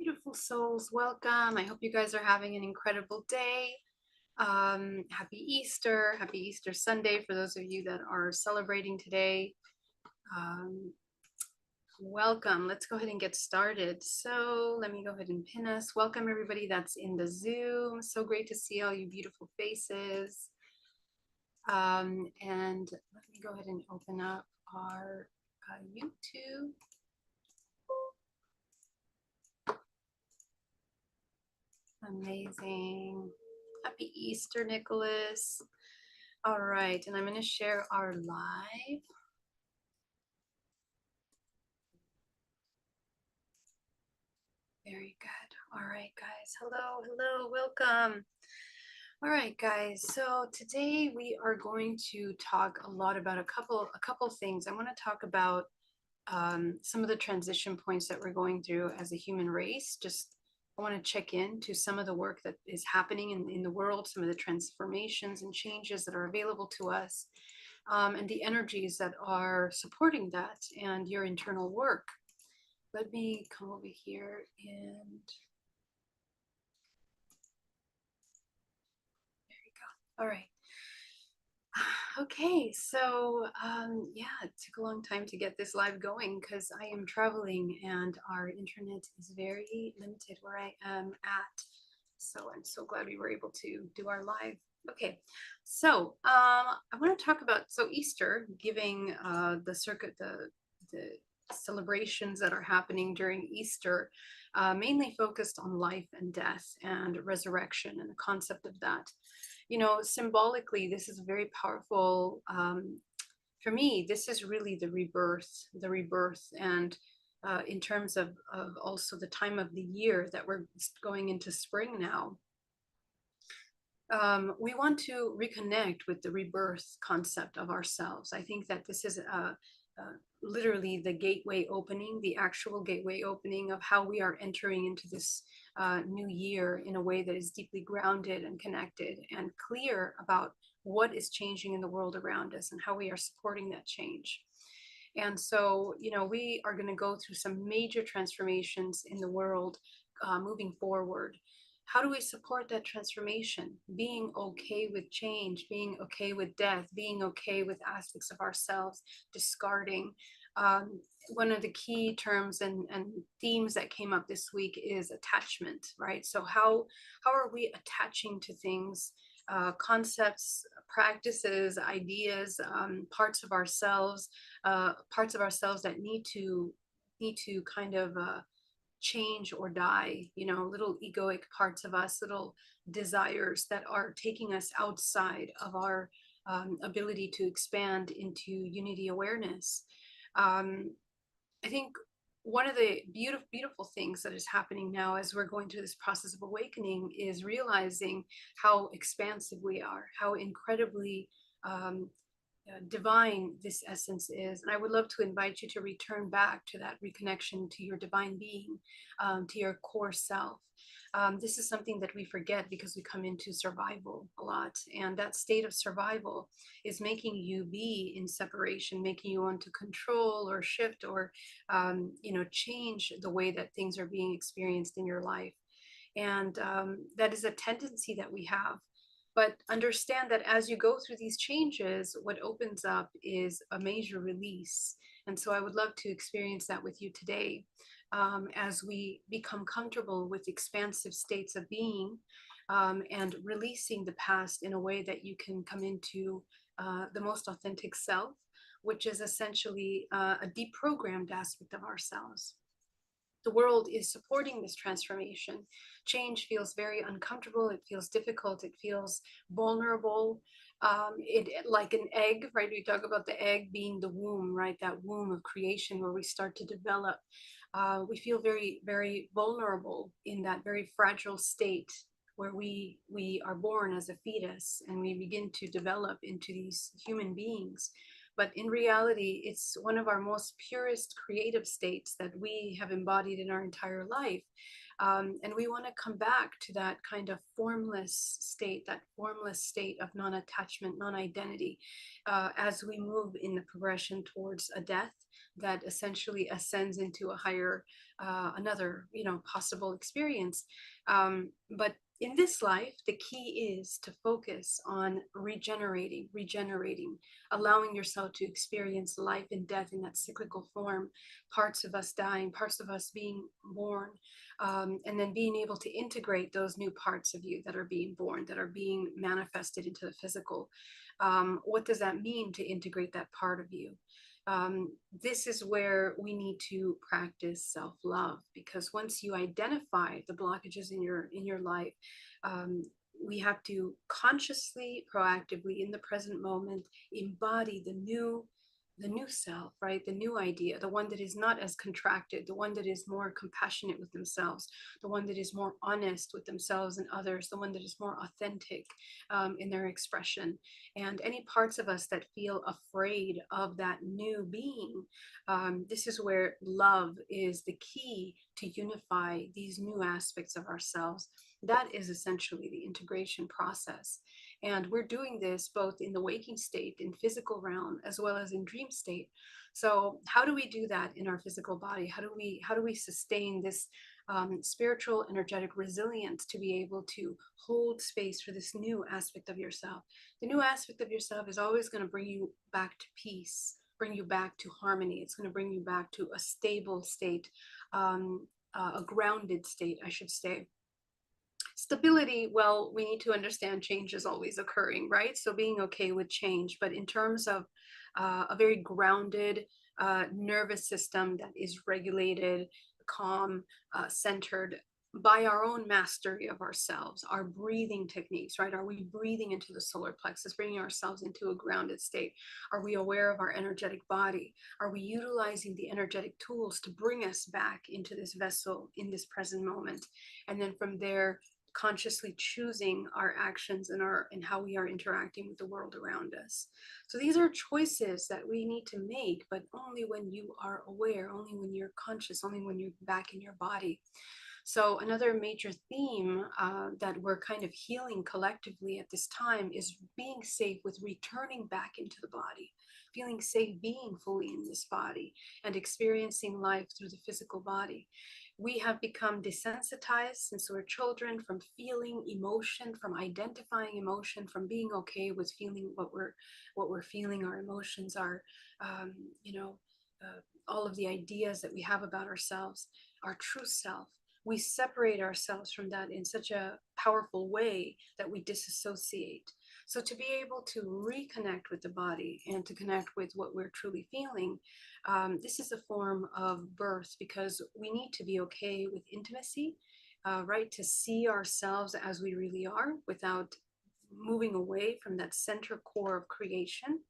Beautiful souls, welcome. I hope you guys are having an incredible day. Happy Easter Sunday for those of you that are celebrating today. Um, Welcome. Let's go ahead and get started. So let me go ahead and pin us. Welcome everybody that's in the Zoom. So great to see all you beautiful faces. And let me go ahead and open up our YouTube. Amazing. Happy Easter, Nicholas. All right, and I'm going to share our live. Very good. All right, guys. Hello, welcome. All right, guys. So today we are going to talk a lot about a couple things. I want to talk about some of the transition points that we're going through as a human race. I want to check in to some of the work that is happening in the world, some of the transformations and changes that are available to us, and the energies that are supporting that and your internal work. Let me come over here and there you go. All right. Okay, so yeah, it took a long time to get this live going because I am traveling and our internet is very limited where I am at. So I'm so glad we were able to do our live. Okay, so I want to talk about Easter, giving the circuit the celebrations that are happening during Easter, mainly focused on life and death and resurrection and the concept of that. You know, symbolically, this is very powerful. For me, this is really the rebirth, and in terms of also the time of the year that we're going into spring now. We want to reconnect with the rebirth concept of ourselves. I think that this is literally the gateway opening, the actual gateway opening of how we are entering into this new year in a way that is deeply grounded and connected and clear about what is changing in the world around us and how we are supporting that change. And so, you know, we are going to go through some major transformations in the world moving forward. How do we support that transformation? Being okay with change, being okay with death, being okay with aspects of ourselves, discarding. One of the key terms and themes that came up this week is attachment, right? So how are we attaching to things, concepts, practices, ideas, parts of ourselves that need to kind of change or die, you know, little egoic parts of us, little desires that are taking us outside of our ability to expand into unity awareness. I think one of the beautiful things that is happening now as we're going through this process of awakening is realizing how expansive we are, how incredibly divine this essence is. And I would love to invite you to return back to that reconnection to your divine being, to your core self. This is something that we forget because we come into survival a lot. And that state of survival is making you be in separation, making you want to control or shift or, you know, change the way that things are being experienced in your life. And that is a tendency that we have. But understand that as you go through these changes, what opens up is a major release. And so I would love to experience that with you today, as we become comfortable with expansive states of being, and releasing the past in a way that you can come into the most authentic self, which is essentially a deprogrammed aspect of ourselves. The world is supporting this transformation. Change feels very uncomfortable. It feels difficult. It feels vulnerable. Like an egg, right? We talk about the egg being the womb, right? That womb of creation where we start to develop. We feel very, very vulnerable in that very fragile state where we are born as a fetus and we begin to develop into these human beings. But in reality, it's one of our most purest creative states that we have embodied in our entire life. And we want to come back to that kind of formless state of non-attachment, non-identity, as we move in the progression towards a death, that essentially ascends into a higher, another, possible experience. But in this life, the key is to focus on regenerating, allowing yourself to experience life and death in that cyclical form, parts of us dying, parts of us being born, and then being able to integrate those new parts of you that are being born, that are being manifested into the physical. What does that mean to integrate that part of you? This is where we need to practice self-love, because once you identify the blockages in your life, um, we have to consciously, proactively, in the present moment, embody the new self, right? The new idea, the one that is not as contracted, the one that is more compassionate with themselves, the one that is more honest with themselves and others, the one that is more authentic in their expression. And any parts of us that feel afraid of that new being, this is where love is the key to unify these new aspects of ourselves. That is essentially the integration process. And we're doing this both in the waking state, in physical realm, as well as in dream state. So how do we do that in our physical body? How do we sustain this spiritual energetic resilience to be able to hold space for this new aspect of yourself? The new aspect of yourself is always going to bring you back to peace, bring you back to harmony. It's going to bring you back to a stable state, a grounded state, I should say. Stability, well, we need to understand change is always occurring, right? So being okay with change, but in terms of a very grounded nervous system that is regulated, calm, centered by our own mastery of ourselves, our breathing techniques, right? Are we breathing into the solar plexus, bringing ourselves into a grounded state? Are we aware of our energetic body? Are we utilizing the energetic tools to bring us back into this vessel in this present moment? And then from there, consciously choosing our actions and how we are interacting with the world around us. So these are choices that we need to make, but only when you are aware, only when you're conscious, only when you're back in your body. So another major theme that we're kind of healing collectively at this time is being safe with returning back into the body, feeling safe being fully in this body and experiencing life through the physical body. We have become desensitized since we're children from feeling emotion, from identifying emotion, from being okay with feeling what we're feeling. Our emotions are, um, you know, all of the ideas that we have about ourselves, our true self. We separate ourselves from that in such a powerful way that we disassociate. So to be able to reconnect with the body and to connect with what we're truly feeling, this is a form of birth, because we need to be okay with intimacy, right? To see ourselves as we really are without moving away from that center core of creation,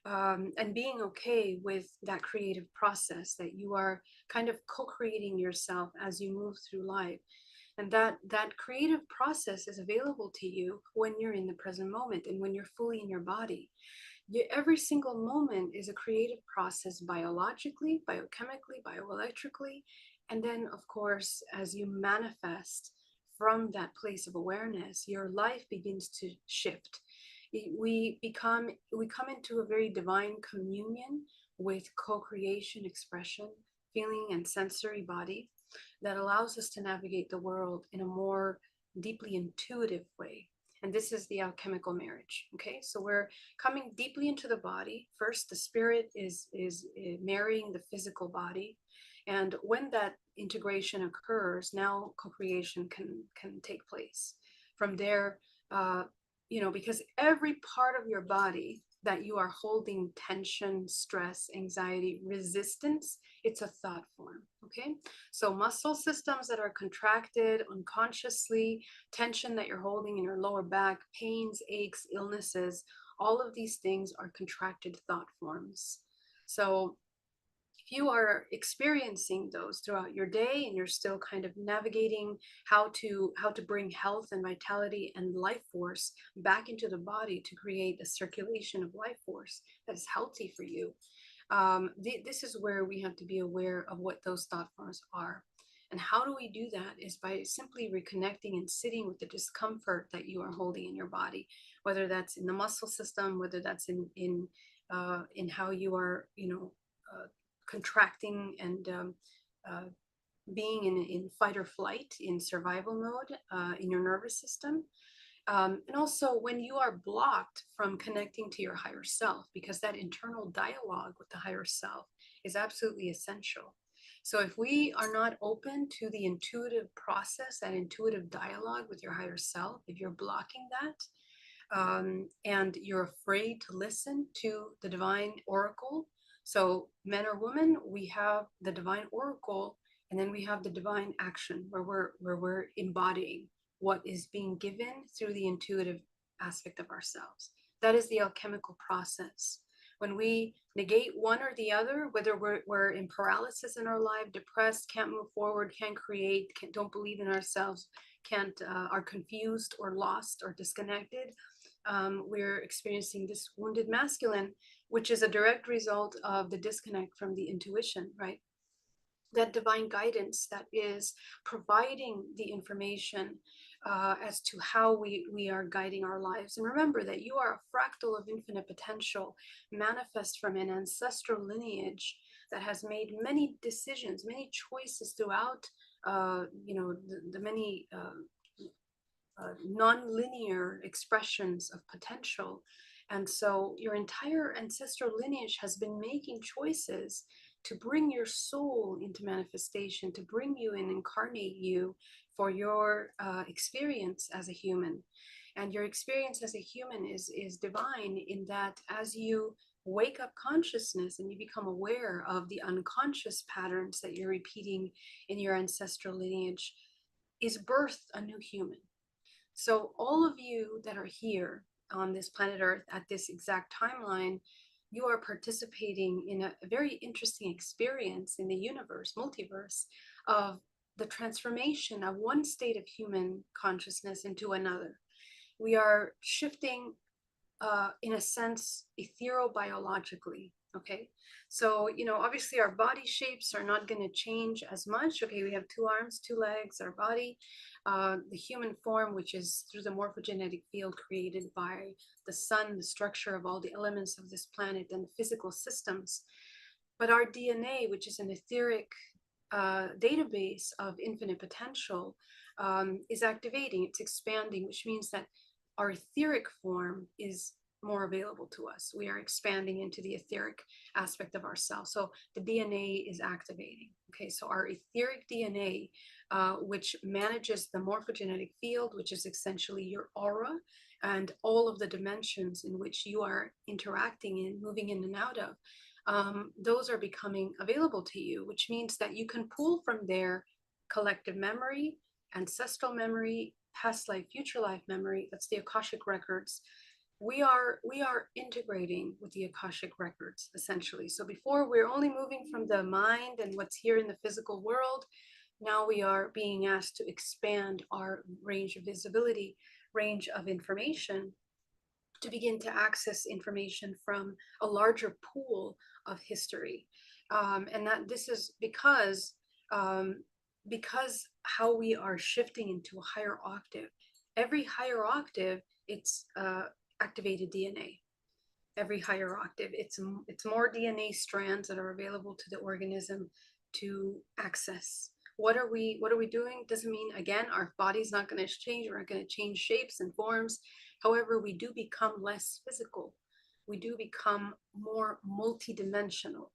and being okay with that creative process that you are kind of co-creating yourself as you move through life. And that creative process is available to you when you're in the present moment and when you're fully in your body. Every single moment is a creative process, biologically, biochemically, bioelectrically. And then, of course, as you manifest from that place of awareness, your life begins to shift. We come into a very divine communion with co-creation, expression, feeling, and sensory body that allows us to navigate the world in a more deeply intuitive way. And this is the alchemical marriage. Okay, so we're coming deeply into the body. First, the spirit is marrying the physical body, and when that integration occurs, now co-creation can take place. From there, because every part of your body that you are holding tension, stress, anxiety, resistance, it's a thought form. Okay, so muscle systems that are contracted unconsciously, tension that you're holding in your lower back, pains, aches, illnesses, all of these things are contracted thought forms. So if you are experiencing those throughout your day and you're still kind of navigating how to bring health and vitality and life force back into the body to create a circulation of life force that is healthy for you, this is where we have to be aware of what those thought forms are. And how do we do that is by simply reconnecting and sitting with the discomfort that you are holding in your body, whether that's in the muscle system, whether that's in how you are, contracting and being in fight or flight, in survival mode, in your nervous system. And also when you are blocked from connecting to your higher self, because that internal dialogue with the higher self is absolutely essential. So if we are not open to the intuitive process, that intuitive dialogue with your higher self, if you're blocking that, and you're afraid to listen to the divine oracle. So men or women, we have the divine oracle, and then we have the divine action where we're embodying what is being given through the intuitive aspect of ourselves. That is the alchemical process. When we negate one or the other, whether we're in paralysis in our life, depressed, can't move forward, can't create, don't believe in ourselves, can't are confused or lost or disconnected, we're experiencing this wounded masculine, which is a direct result of the disconnect from the intuition, right? That divine guidance that is providing the information as to how we are guiding our lives. And remember that you are a fractal of infinite potential, manifest from an ancestral lineage that has made many decisions, many choices throughout, the many non-linear expressions of potential. And so your entire ancestral lineage has been making choices to bring your soul into manifestation, to bring you and incarnate you for your experience as a human. And your experience as a human is divine in that as you wake up consciousness and you become aware of the unconscious patterns that you're repeating in your ancestral lineage, is birth a new human. So all of you that are here on this planet Earth at this exact timeline, you are participating in a very interesting experience in the universe, multiverse, of the transformation of one state of human consciousness into another. We are shifting, in a sense, etherobiologically. Okay, so obviously our body shapes are not going to change as much. Okay, we have 2 arms, 2 legs, our body, the human form, which is through the morphogenetic field created by the sun, the structure of all the elements of this planet and the physical systems. But our DNA, which is an etheric database of infinite potential, is activating, it's expanding, which means that our etheric form is more available to us. We are expanding into the etheric aspect of ourselves. So the DNA is activating. Okay, so our etheric DNA, which manages the morphogenetic field, which is essentially your aura and all of the dimensions in which you are interacting in, moving in and out of, those are becoming available to you, which means that you can pull from there collective memory, ancestral memory, past life, future life memory. That's the Akashic records. We are integrating with the Akashic records, essentially. So before, we're only moving from the mind and what's here in the physical world. Now we are being asked to expand our range of visibility, range of information, to begin to access information from a larger pool of history. And that this is because how we are shifting into a higher octave. Every higher octave, it's activated DNA. Every higher octave, it's more DNA strands that are available to the organism to access. What are we doing? Doesn't mean, again, our body's not going to change. We're not going to change shapes and forms. However, we do become less physical. We do become more multidimensional.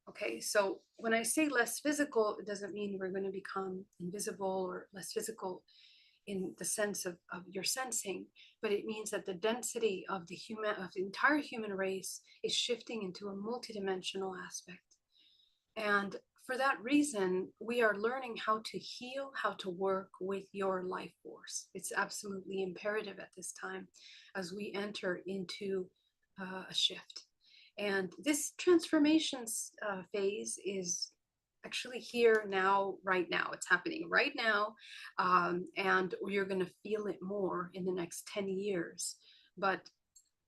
Okay, so when I say less physical, it doesn't mean we're going to become invisible or less physical in the sense of your sensing, but it means that the density of the entire human race is shifting into a multidimensional aspect. And for that reason, we are learning how to heal, how to work with your life force. It's absolutely imperative at this time as we enter into a shift. And this transformation phase is actually here now, right now. It's happening right now. And you're going to feel it more in the next 10 years. But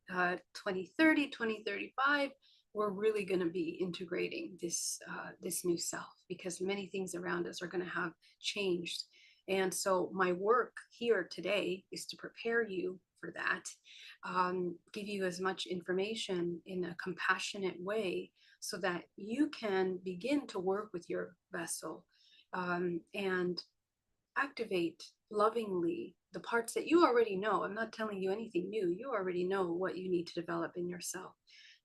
2030, 2035, we're really going to be integrating this new self, because many things around us are going to have changed. And so my work here today is to prepare you for that, give you as much information in a compassionate way so that you can begin to work with your vessel, and activate lovingly the parts that you already know. I'm not telling you anything new. You already know what you need to develop in yourself.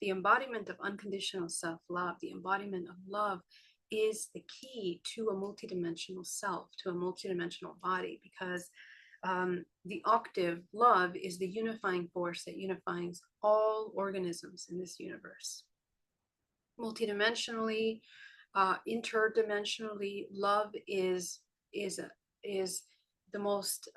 The embodiment of unconditional self-love, the embodiment of love, is the key to a multidimensional self, to a multidimensional body, because the octave love is the unifying force that unifies all organisms in this universe. Multidimensionally, interdimensionally, love is the most,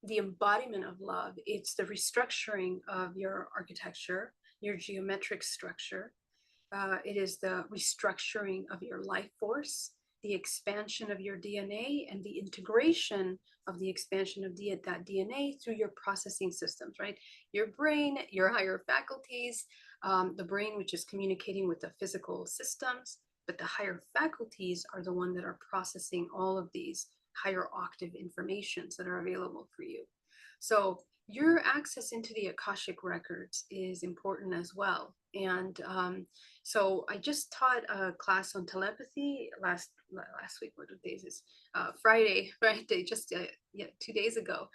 the embodiment of love. It's the restructuring of your architecture, your geometric structure. It is the restructuring of your life force, the expansion of your DNA, and the integration of the expansion of that DNA through your processing systems, right? Your brain, your higher faculties, the brain, which is communicating with the physical systems, but the higher faculties are the one that are processing all of these higher octave informations that are available for you. So your access into the Akashic records is important as well. And so I just taught a class on telepathy last week. What days is Friday, just 2 days ago.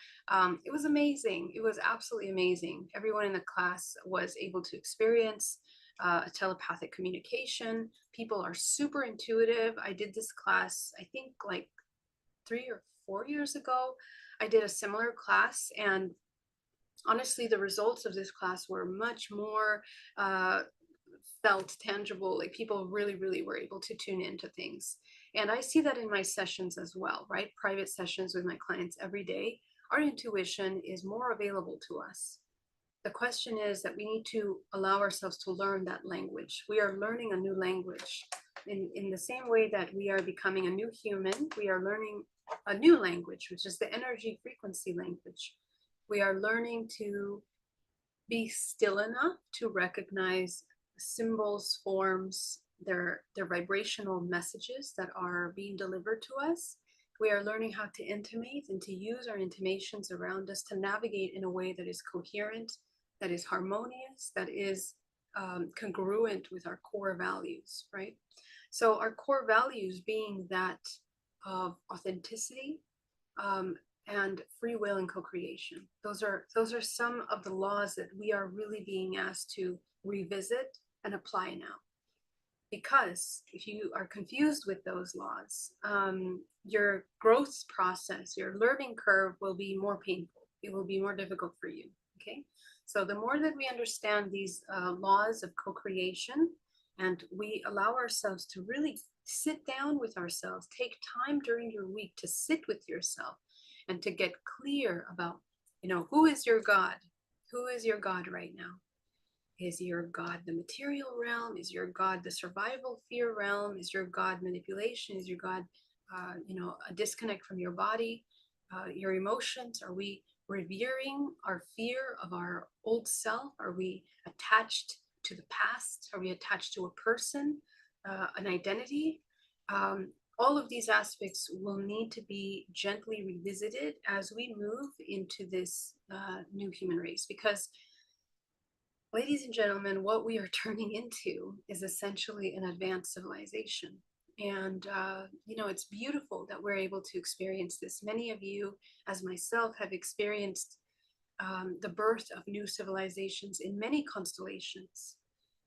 It was amazing. It was absolutely amazing. Everyone in the class was able to experience a telepathic communication. People are super intuitive. I did this class, I think, like 3 or 4 years ago. I did a similar class, and honestly, the results of this class were much more felt tangible. Like, people really, really were able to tune into things. And I see that in my sessions as well, right? Private sessions with my clients every day. Our intuition is more available to us. The question is that we need to allow ourselves to learn that language. We are learning a new language. In the same way that we are becoming a new human, we are learning a new language, which is the energy frequency language. We are learning to be still enough to recognize symbols, forms, their vibrational messages that are being delivered to us. We are learning how to intimate and to use our intimations around us to navigate in a way that is coherent, that is harmonious, that is congruent with our core values, right? So our core values being that of authenticity, and free will and co-creation. Those are some of the laws that we are really being asked to revisit and apply now. Because if you are confused with those laws, your growth process, your learning curve will be more painful. It will be more difficult for you, okay? So the more that we understand these laws of co-creation, and we allow ourselves to really sit down with ourselves, take time during your week to sit with yourself and to get clear about, who is your God? Who is your God right now? Is your God the material realm? Is your God the survival fear realm? Is your God manipulation? Is your God, a disconnect from your body, your emotions? Are we revering our fear of our old self? Are we attached to the past? Are we attached to a person, an identity? All of these aspects will need to be gently revisited as we move into this new human race, because, ladies and gentlemen, what we are turning into is essentially an advanced civilization. And, it's beautiful that we're able to experience this. Many of you, as myself, have experienced the birth of new civilizations in many constellations.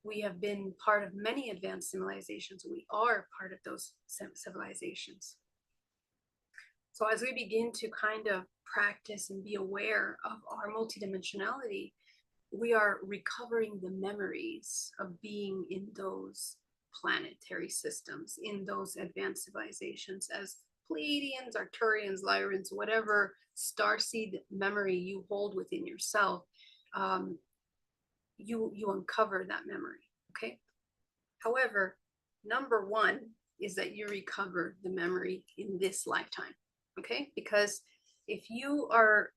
We have been part of many advanced civilizations. We are part of those civilizations. So as we begin to kind of practice and be aware of our multidimensionality, we are recovering the memories of being in those planetary systems, in those advanced civilizations, as Pleiadians, Arcturians, Lyrians, whatever starseed memory you hold within yourself, you uncover that memory, okay? However, number one is that you recover the memory in this lifetime, okay? Because if you are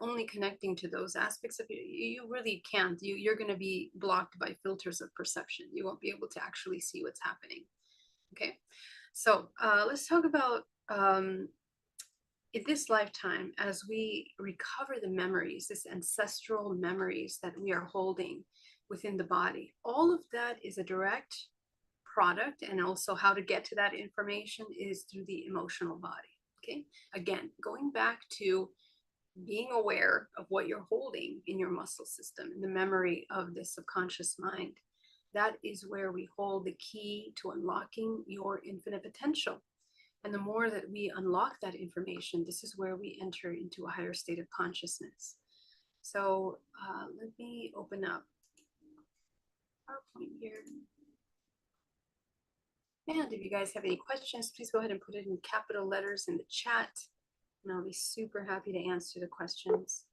only connecting to those aspects of you really can't. You're going to be blocked by filters of perception. You won't be able to actually see what's happening. Okay, so let's talk about in this lifetime, as we recover the memories, this ancestral memories that we are holding. within the body. All of that is a direct product, and also how to get to that information is through the emotional body. Okay, again, going back to being aware of what you're holding in your muscle system, in the memory of the subconscious mind. That is where we hold the key to unlocking your infinite potential. And the more that we unlock that information, this is where we enter into a higher state of consciousness. So let me open up PowerPoint here. And if you guys have any questions, please go ahead and put it in capital letters in the chat, and I'll be super happy to answer the questions.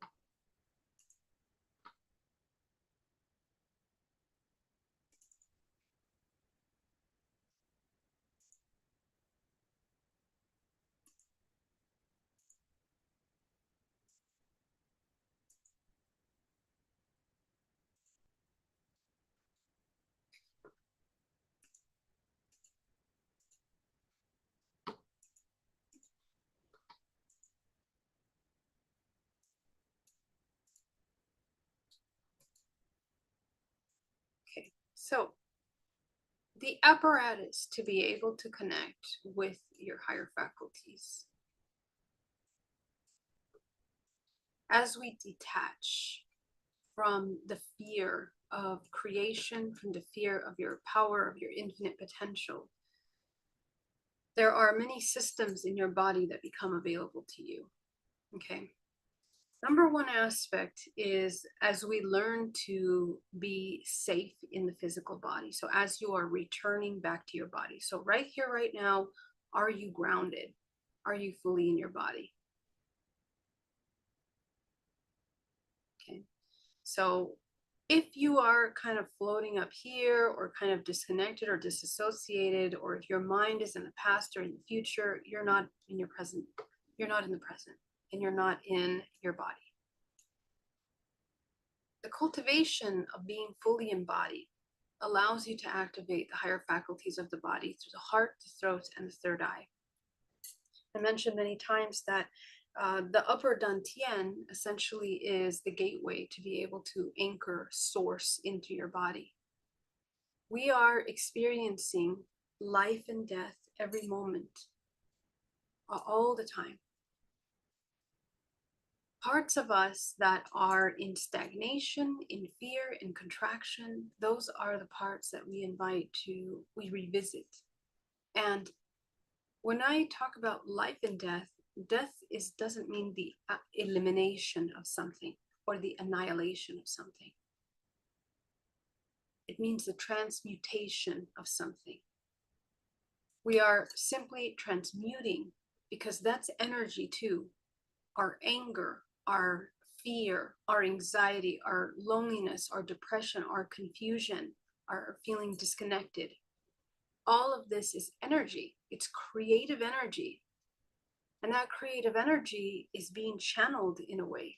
Okay, so the apparatus to be able to connect with your higher faculties. As we detach from the fear of creation, from the fear of your power, of your infinite potential, there are many systems in your body that become available to you. Okay. Number one aspect is as we learn to be safe in the physical body. So as you are returning back to your body. So right here, right now, are you grounded? Are you fully in your body? Okay. So if you are kind of floating up here or kind of disconnected or disassociated, or if your mind is in the past or in the future, you're not in your present. You're not in the present, and you're not in your body. The cultivation of being fully embodied allows you to activate the higher faculties of the body through the heart, the throat, and the third eye. I mentioned many times that the upper dantian essentially is the gateway to be able to anchor source into your body. We are experiencing life and death every moment, all the time. Parts of us that are in stagnation, in fear, in contraction, those are the parts that we revisit. And when I talk about life and death, death doesn't mean the elimination of something or the annihilation of something. It means the transmutation of something. We are simply transmuting, because that's energy too. Our anger, our fear, our anxiety, our loneliness, our depression, our confusion, our feeling disconnected. All of this is energy. It's creative energy. And that creative energy is being channeled in a way.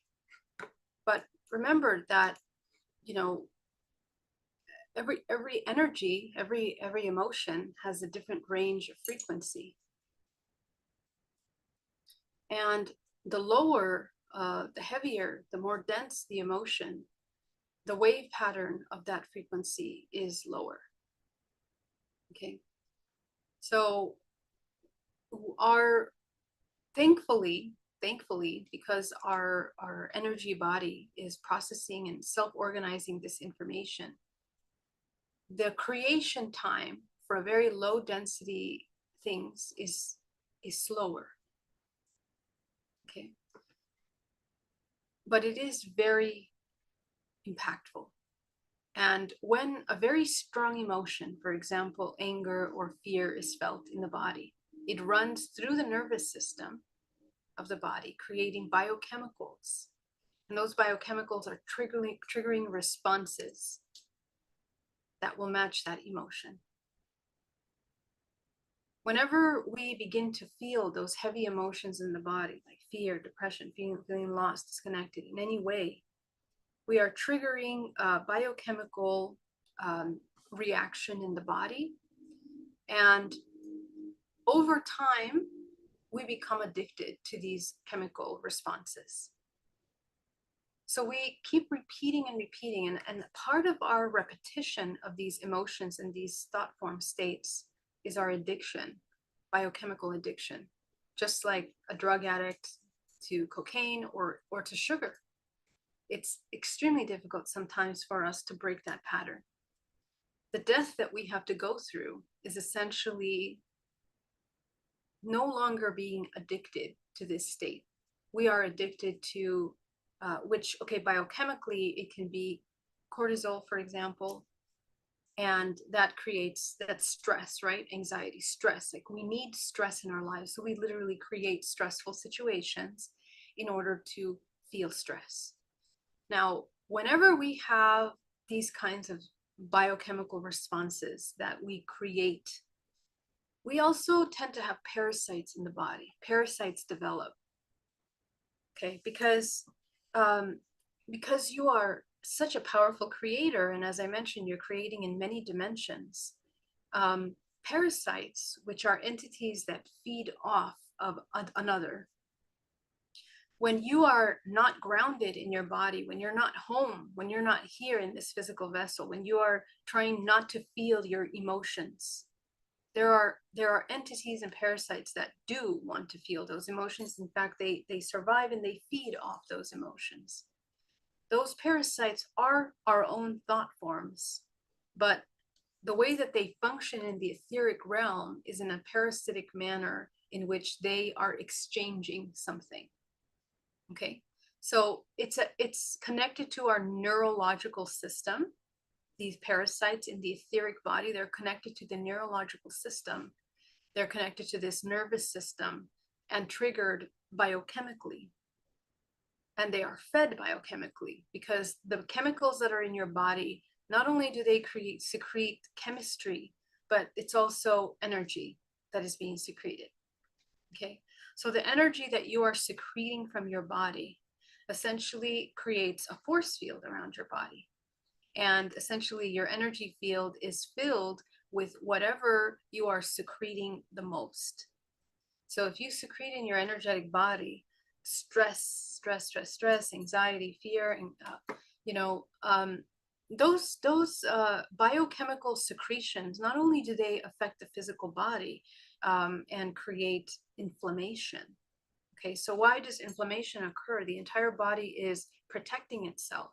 But remember that, you know, every energy, every emotion has a different range of frequency. And the lower, the heavier, the more dense the emotion, the wave pattern of that frequency is lower. Okay. So thankfully, because our energy body is processing and self-organizing this information, the creation time for a very low density things is slower. Okay. But it is very impactful. And when a very strong emotion, for example, anger or fear, is felt in the body, it runs through the nervous system of the body, creating biochemicals. And those biochemicals are triggering responses that will match that emotion. Whenever we begin to feel those heavy emotions in the body, like fear, depression, feeling lost, disconnected in any way, we are triggering a biochemical reaction in the body. And over time, we become addicted to these chemical responses. So we keep repeating and repeating, and part of our repetition of these emotions and these thought form states is our addiction, biochemical addiction, just like a drug addict to cocaine or to sugar. It's extremely difficult sometimes for us to break that pattern. The death that we have to go through is essentially no longer being addicted to this state. We are addicted to, which, okay, biochemically, it can be cortisol, for example, and that creates that stress, right? Anxiety, stress. Like we need stress in our lives. So we literally create stressful situations in order to feel stress. Now, whenever we have these kinds of biochemical responses that we create, we also tend to have parasites in the body. Parasites develop, okay, because you are such a powerful creator, and as I mentioned, you're creating in many dimensions. Parasites, which are entities that feed off of another, when you are not grounded in your body, when you're not home, when you're not here in this physical vessel, when you are trying not to feel your emotions, there are entities and parasites that do want to feel those emotions. In fact, they survive and they feed off those emotions. Those parasites are our own thought forms, but the way that they function in the etheric realm is in a parasitic manner in which they are exchanging something. Okay, so it's connected to our neurological system. These parasites in the etheric body, they're connected to the neurological system. They're connected to this nervous system and triggered biochemically. And they are fed biochemically because the chemicals that are in your body, not only do they secrete chemistry, but it's also energy that is being secreted. Okay, so the energy that you are secreting from your body essentially creates a force field around your body. And essentially your energy field is filled with whatever you are secreting the most. So if you secrete in your energetic body stress, anxiety, fear, and those biochemical secretions, not only do they affect the physical body and create inflammation. Okay, so why does inflammation occur? The entire body is protecting itself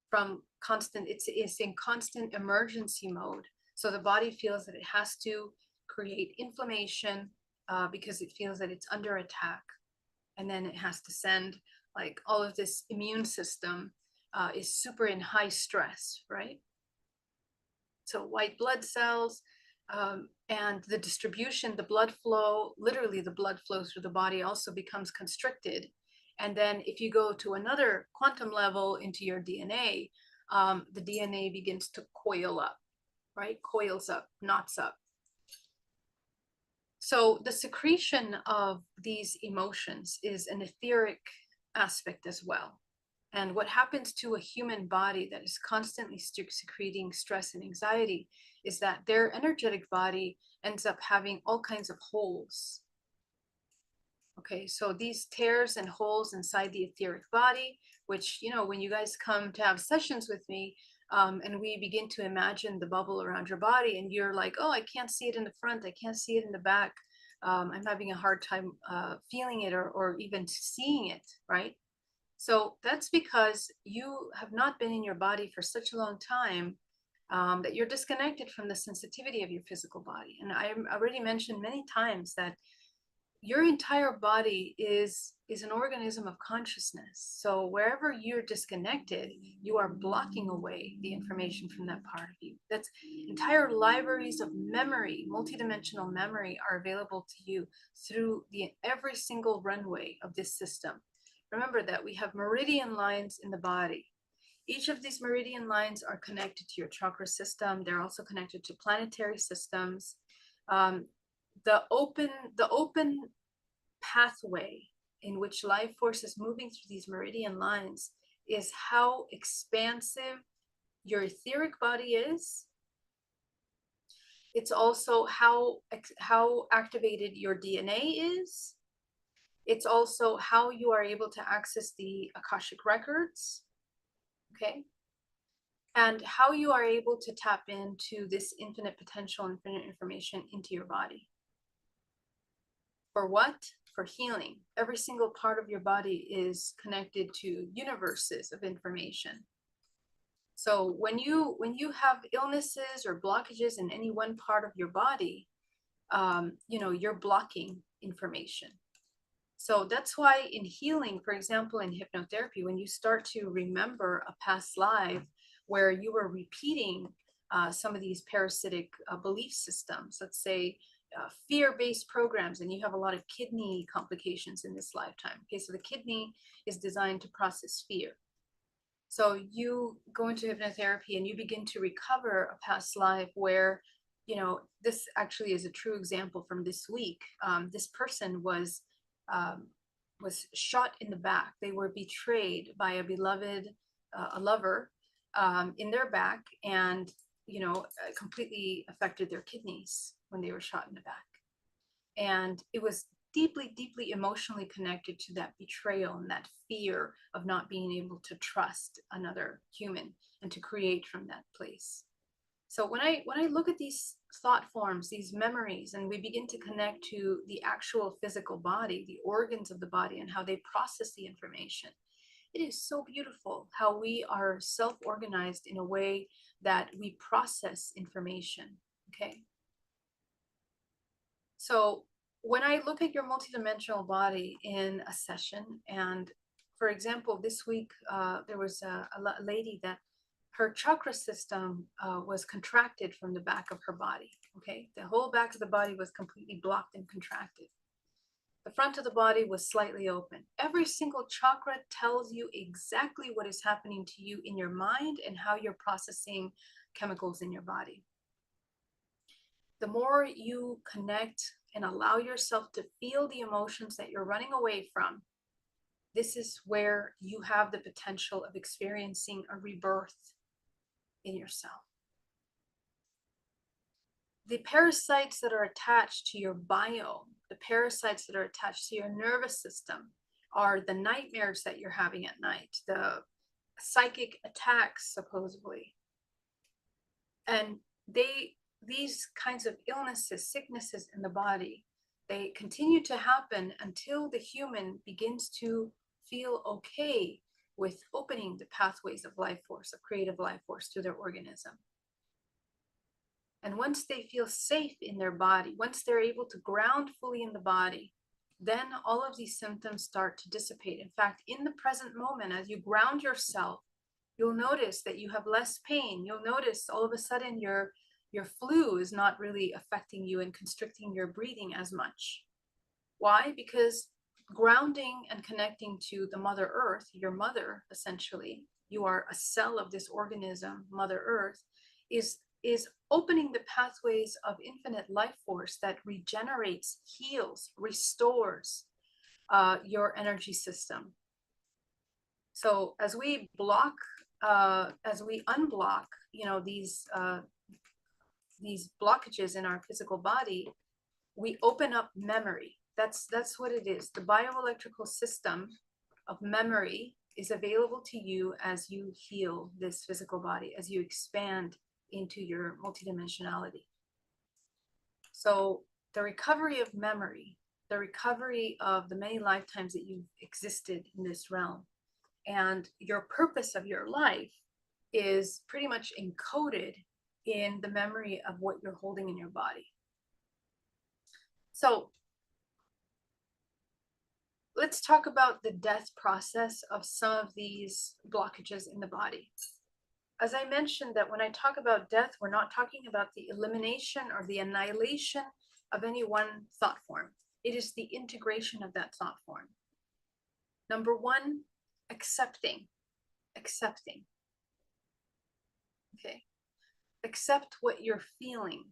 from constant, it's in constant emergency mode. So the body feels that it has to create inflammation because it feels that it's under attack. And then it has to send like all of this immune system is super in high stress, right? So white blood cells and the distribution, the blood flow, literally the blood flow through the body also becomes constricted. And then if you go to another quantum level into your DNA, the DNA begins to coil up, right? Coils up, knots up. So the secretion of these emotions is an etheric aspect as well. And what happens to a human body that is constantly secreting stress and anxiety is that their energetic body ends up having all kinds of holes. Okay, so these tears and holes inside the etheric body, which, when you guys come to have sessions with me, and we begin to imagine the bubble around your body, and you're like, oh, I can't see it in the front, I can't see it in the back. I'm having a hard time feeling it or even seeing it, right? So that's because you have not been in your body for such a long time that you're disconnected from the sensitivity of your physical body. And I already mentioned many times that your entire body is an organism of consciousness. So wherever you're disconnected, you are blocking away the information from that part of you. That's entire libraries of memory, multidimensional memory, are available to you through every single runway of this system. Remember that we have meridian lines in the body. Each of these meridian lines are connected to your chakra system. They're also connected to planetary systems. The open pathway in which life force is moving through these meridian lines is how expansive your etheric body is. It's also how activated your DNA is. It's also how you are able to access the Akashic records, okay? And how you are able to tap into this infinite potential, infinite information into your body. For what? For healing. Every single part of your body is connected to universes of information. So when you have illnesses or blockages in any one part of your body, you're blocking information. So that's why in healing, for example, in hypnotherapy, when you start to remember a past life where you were repeating some of these parasitic belief systems, let's say fear-based programs, and you have a lot of kidney complications in this lifetime. Okay, so the kidney is designed to process fear. So you go into hypnotherapy and you begin to recover a past life where, this actually is a true example from this week. This person was shot in the back. They were betrayed by a beloved, a lover, in their back, and completely affected their kidneys when they were shot in the back. And it was deeply, deeply emotionally connected to that betrayal and that fear of not being able to trust another human and to create from that place. So when I look at these thought forms, these memories, and we begin to connect to the actual physical body, the organs of the body, and how they process the information, it is so beautiful how we are self-organized in a way that we process information. Okay. So when I look at your multidimensional body in a session, and for example, this week there was a lady that her chakra system was contracted from the back of her body. Okay, the whole back of the body was completely blocked and contracted. The front of the body was slightly open. Every single chakra tells you exactly what is happening to you in your mind and how you're processing chemicals in your body. The more you connect and allow yourself to feel the emotions that you're running away from, this is where you have the potential of experiencing a rebirth in yourself. The parasites that are attached to your biome, the parasites that are attached to your nervous system, are the nightmares that you're having at night, the psychic attacks, supposedly. And these kinds of illnesses, sicknesses in the body, they continue to happen until the human begins to feel okay with opening the pathways of life force, of creative life force, to their organism. And once they feel safe in their body, once they're able to ground fully in the body, then all of these symptoms start to dissipate. In fact, in the present moment, as you ground yourself, you'll notice that you have less pain. You'll notice all of a sudden your flu is not really affecting you and constricting your breathing as much. Why? Because grounding and connecting to the Mother Earth, your mother, essentially, you are a cell of this organism, Mother Earth, is opening the pathways of infinite life force that regenerates, heals, restores your energy system. So as we block, as we unblock, these blockages in our physical body, we open up memory. That's what it is. The bioelectrical system of memory is available to you as you heal this physical body, as you expand into your multidimensionality. So the recovery of memory, the recovery of the many lifetimes that you've existed in this realm, and your purpose of your life is pretty much encoded in the memory of what you're holding in your body. So let's talk about the death process of some of these blockages in the body. As I mentioned, that when I talk about death, we're not talking about the elimination or the annihilation of any one thought form. It is the integration of that thought form. Number one, accepting. Okay. Accept what you're feeling.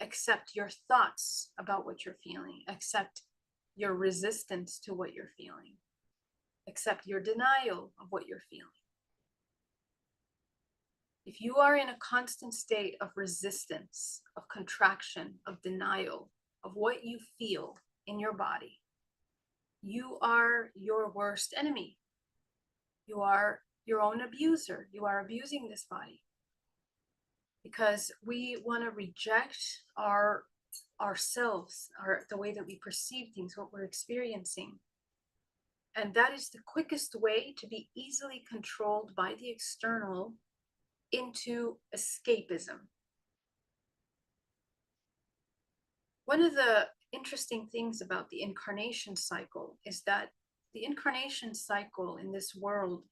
Accept your thoughts about what you're feeling. Accept your resistance to what you're feeling. Accept your denial of what you're feeling. If you are in a constant state of resistance, of contraction, of denial, of what you feel in your body, You are your worst enemy. You are your own abuser. You are abusing this body because we want to reject ourselves, the way that we perceive things, what we're experiencing. And that is the quickest way to be easily controlled by the external into escapism. One of the interesting things about the incarnation cycle is that the incarnation cycle in this world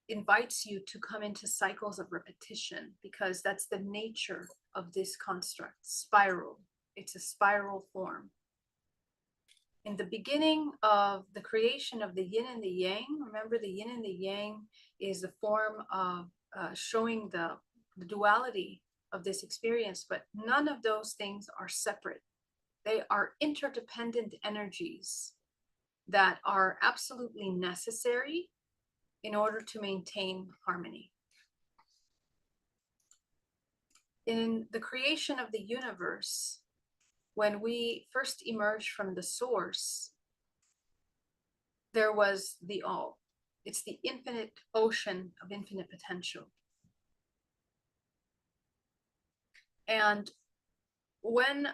invites you to come into cycles of repetition, because that's the nature of this construct, spiral. It's a spiral form. In the beginning of the creation of the yin and the yang, remember the yin and the yang is the form of showing the duality of this experience, but none of those things are separate. They are interdependent energies that are absolutely necessary in order to maintain harmony. In the creation of the universe, when we first emerged from the source, there was the all. It's the infinite ocean of infinite potential. And when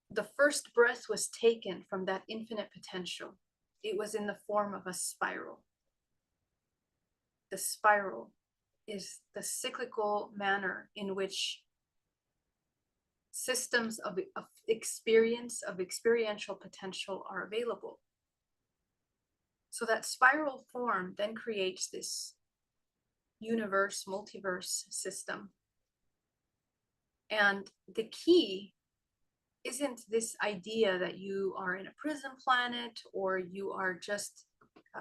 the first breath was taken from that infinite potential, it was in the form of a spiral. The spiral is the cyclical manner in which systems of experience, of experiential potential are available. So that spiral form then creates this universe, multiverse system. And the key isn't this idea that you are in a prison planet, or you are just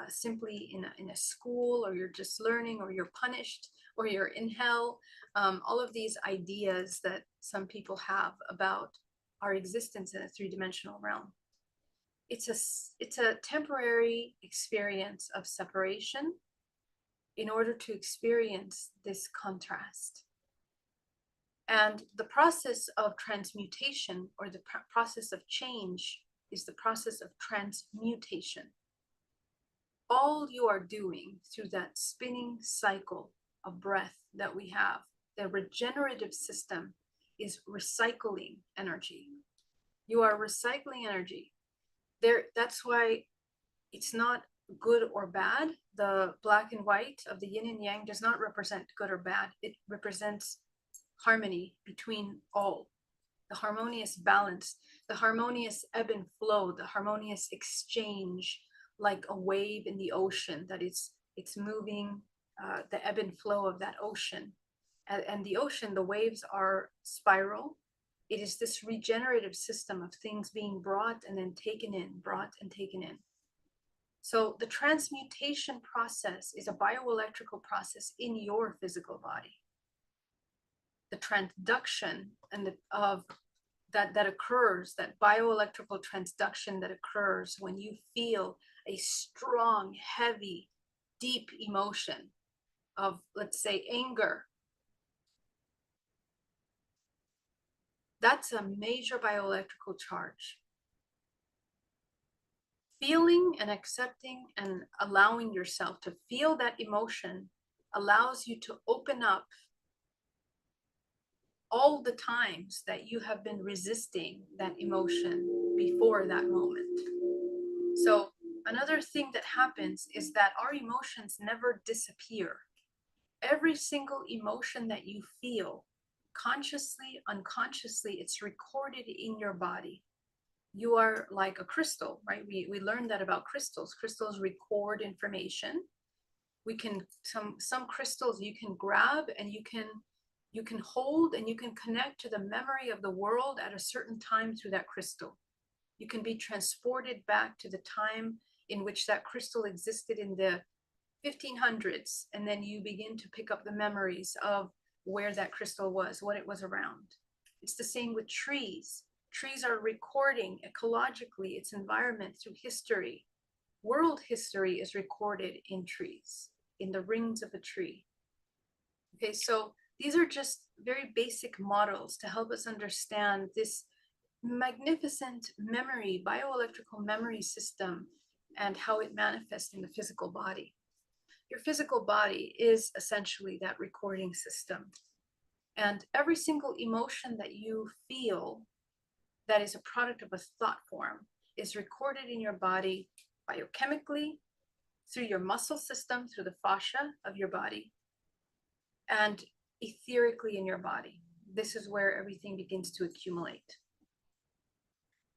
simply in a school, or you're just learning, or you're punished, or you're in hell. All of these ideas that some people have about our existence in a three-dimensional realm. It's a temporary experience of separation in order to experience this contrast. And the process of transmutation, or the process of change, is the process of transmutation. All you are doing through that spinning cycle of breath that we have, the regenerative system, is recycling energy. You are recycling energy. That's why it's not good or bad. The black and white of the yin and yang does not represent good or bad. It represents harmony between all, the harmonious balance, the harmonious ebb and flow, the harmonious exchange, like a wave in the ocean, that it's moving, the ebb and flow of that ocean. And the ocean, the waves are spiral. It is this regenerative system of things being brought and then taken in, brought and taken in. So the transmutation process is a bioelectrical process in your physical body. The transduction and that occurs, that bioelectrical transduction that occurs when you feel a strong, heavy, deep emotion of, let's say, anger. That's a major bioelectrical charge. Feeling and accepting and allowing yourself to feel that emotion allows you to open up all the times that you have been resisting that emotion before that moment. So another thing that happens is that our emotions never disappear. Every single emotion that you feel, consciously, unconsciously, it's recorded in your body. You are like a crystal, right? We learned that about crystals. Crystals record information. We can, some crystals you can grab and you can hold, and you can connect to the memory of the world at a certain time through that crystal. You can be transported back to the time in which that crystal existed in the 1500s, and then you begin to pick up the memories of where that crystal was, what it was around. It's the same with trees. Trees are recording ecologically its environment through history. World history is recorded in trees, in the rings of a tree. Okay, so these are just very basic models to help us understand this magnificent memory, bioelectrical memory system and how it manifests in the physical body. Your physical body is essentially that recording system. And every single emotion that you feel that is a product of a thought form is recorded in your body biochemically, through your muscle system, through the fascia of your body, and etherically in your body. This is where everything begins to accumulate.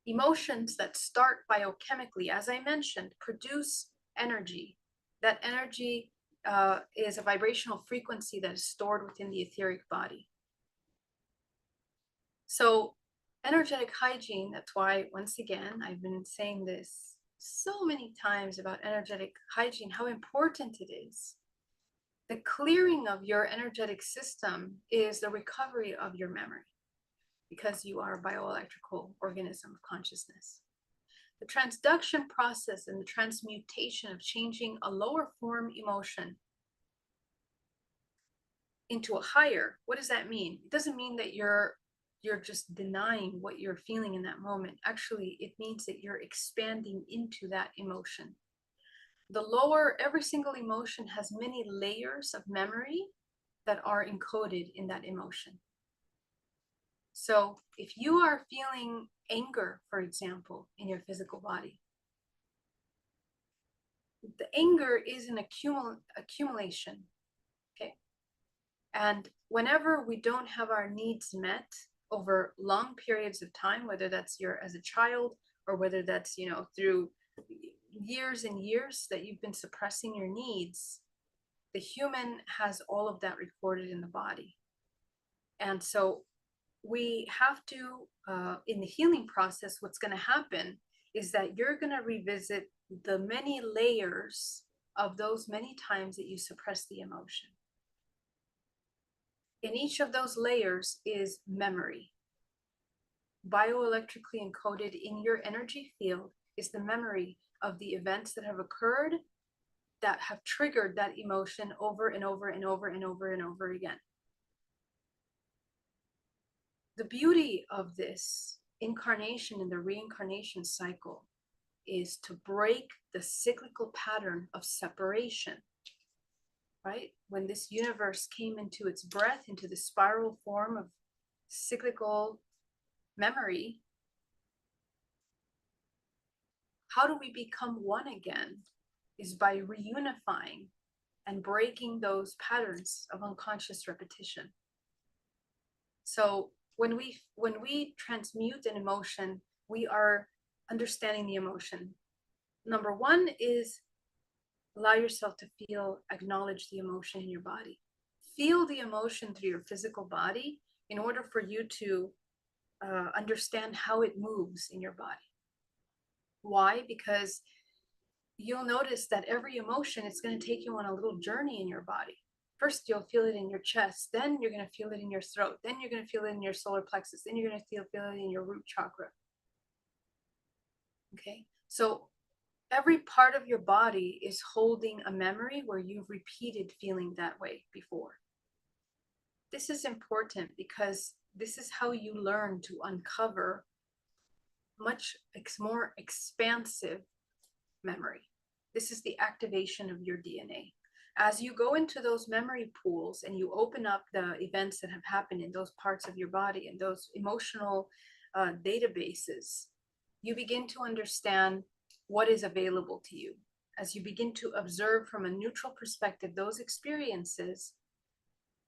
Emotions that start biochemically, as I mentioned, produce energy. That energy is a vibrational frequency that is stored within the etheric body. So energetic hygiene, that's why, once again, I've been saying this so many times about energetic hygiene, how important it is. The clearing of your energetic system is the recovery of your memory, because you are a bioelectrical organism of consciousness. The transduction process and the transmutation of changing a lower form emotion into a higher, what does that mean? It doesn't mean that you're just denying what you're feeling in that moment. Actually, it means that you're expanding into that emotion. The lower, every single emotion has many layers of memory that are encoded in that emotion. So if you are feeling anger, for example, in your physical body, the anger is an accumulation, okay? And whenever we don't have our needs met over long periods of time, whether that's as a child, or whether that's, through years and years that you've been suppressing your needs, the human has all of that recorded in the body. And so we have to, in the healing process, what's going to happen is that you're going to revisit the many layers of those many times that you suppress the emotion. In each of those layers is memory. Bioelectrically encoded in your energy field is the memory of the events that have occurred that have triggered that emotion over and over and over and over and over again. The beauty of this incarnation and the reincarnation cycle is to break the cyclical pattern of separation, right? When this universe came into its breath, into the spiral form of cyclical memory, how do we become one again? Is by reunifying and breaking those patterns of unconscious repetition. So when we transmute an emotion, we are understanding the emotion. Number one is allow yourself to feel, acknowledge the emotion in your body. Feel the emotion through your physical body in order for you to understand how it moves in your body. Why? Because you'll notice that every emotion, it's going to take you on a little journey in your body. First, you'll feel it in your chest. Then you're going to feel it in your throat. Then you're going to feel it in your solar plexus. Then you're going to feel it in your root chakra. Okay, so every part of your body is holding a memory where you've repeated feeling that way before. This is important because this is how you learn to uncover much more expansive memory. This is the activation of your DNA. As you go into those memory pools and you open up the events that have happened in those parts of your body and those emotional databases, you begin to understand what is available to you. As you begin to observe from a neutral perspective those experiences,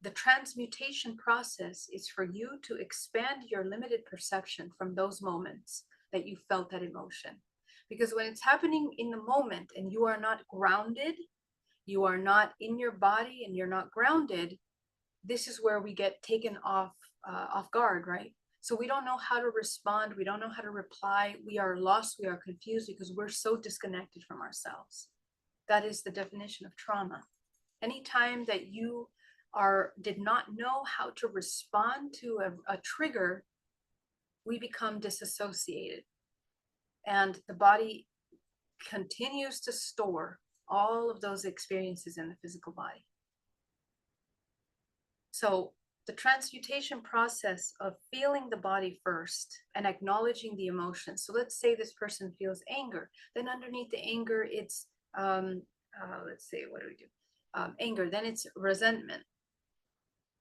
the transmutation process is for you to expand your limited perception from those moments that you felt that emotion. Because when it's happening in the moment and you are not grounded, you are not in your body and you're not grounded, this is where we get taken off guard, right? So we don't know how to respond. We don't know how to reply. We are lost. We are confused because we're so disconnected from ourselves. That is the definition of trauma. Anytime that you did not know how to respond to a trigger, we become disassociated. And the body continues to store all of those experiences in the physical body. So The transmutation process of feeling the body first and acknowledging the emotions. So let's say this person feels anger. Then underneath the anger, it's, let's say, what do we do? Anger. Then it's resentment.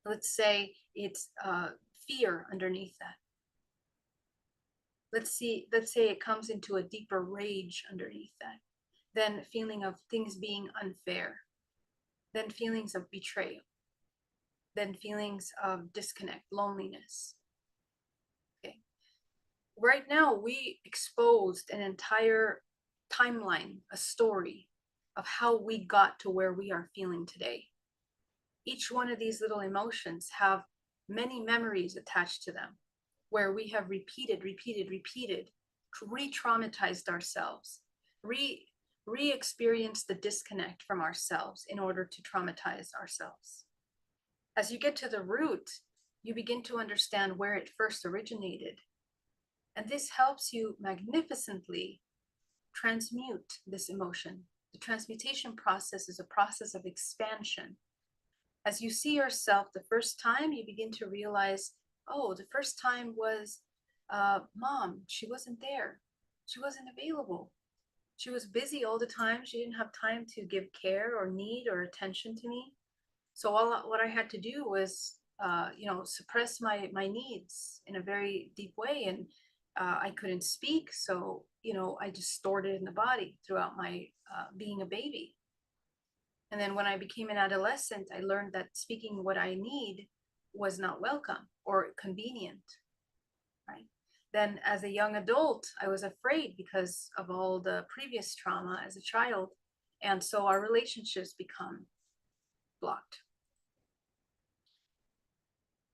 Let's say it's fear underneath that. Let's say it comes into a deeper rage underneath that. Then feeling of things being unfair. Then feelings of betrayal. Then feelings of disconnect, loneliness. Okay. Right now, we exposed an entire timeline, a story of how we got to where we are feeling today. Each one of these little emotions have many memories attached to them, where we have repeated, re-traumatized ourselves, re-experienced the disconnect from ourselves in order to traumatize ourselves. As you get to the root, you begin to understand where it first originated. And this helps you magnificently transmute this emotion. The transmutation process is a process of expansion. As you see yourself the first time, you begin to realize, oh, the first time was mom. She wasn't there. She wasn't available. She was busy all the time. She didn't have time to give care or need or attention to me. So what I had to do was, suppress my needs in a very deep way. And I couldn't speak. So, I just stored it in the body throughout my being a baby. And then when I became an adolescent, I learned that speaking what I need was not welcome or convenient, right? Then as a young adult, I was afraid because of all the previous trauma as a child. And so our relationships become blocked.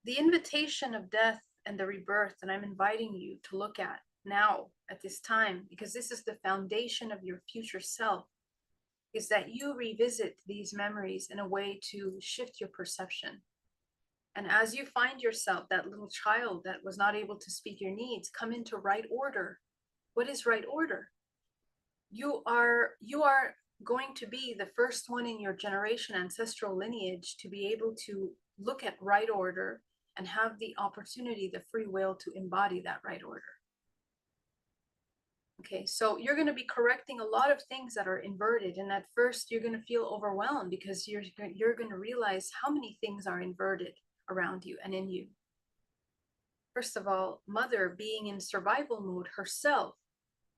The invitation of death and the rebirth that I'm inviting you to look at now at this time, because this is the foundation of your future self, is that you revisit these memories in a way to shift your perception. And as you find yourself, that little child that was not able to speak your needs, come into right order. What is right order? You are going to be the first one in your generation ancestral lineage to be able to look at right order and have the opportunity, the free will to embody that right order. Okay, so you're going to be correcting a lot of things that are inverted. And at first you're going to feel overwhelmed because you're going to realize how many things are inverted around you and in you. First of all, mother being in survival mode herself,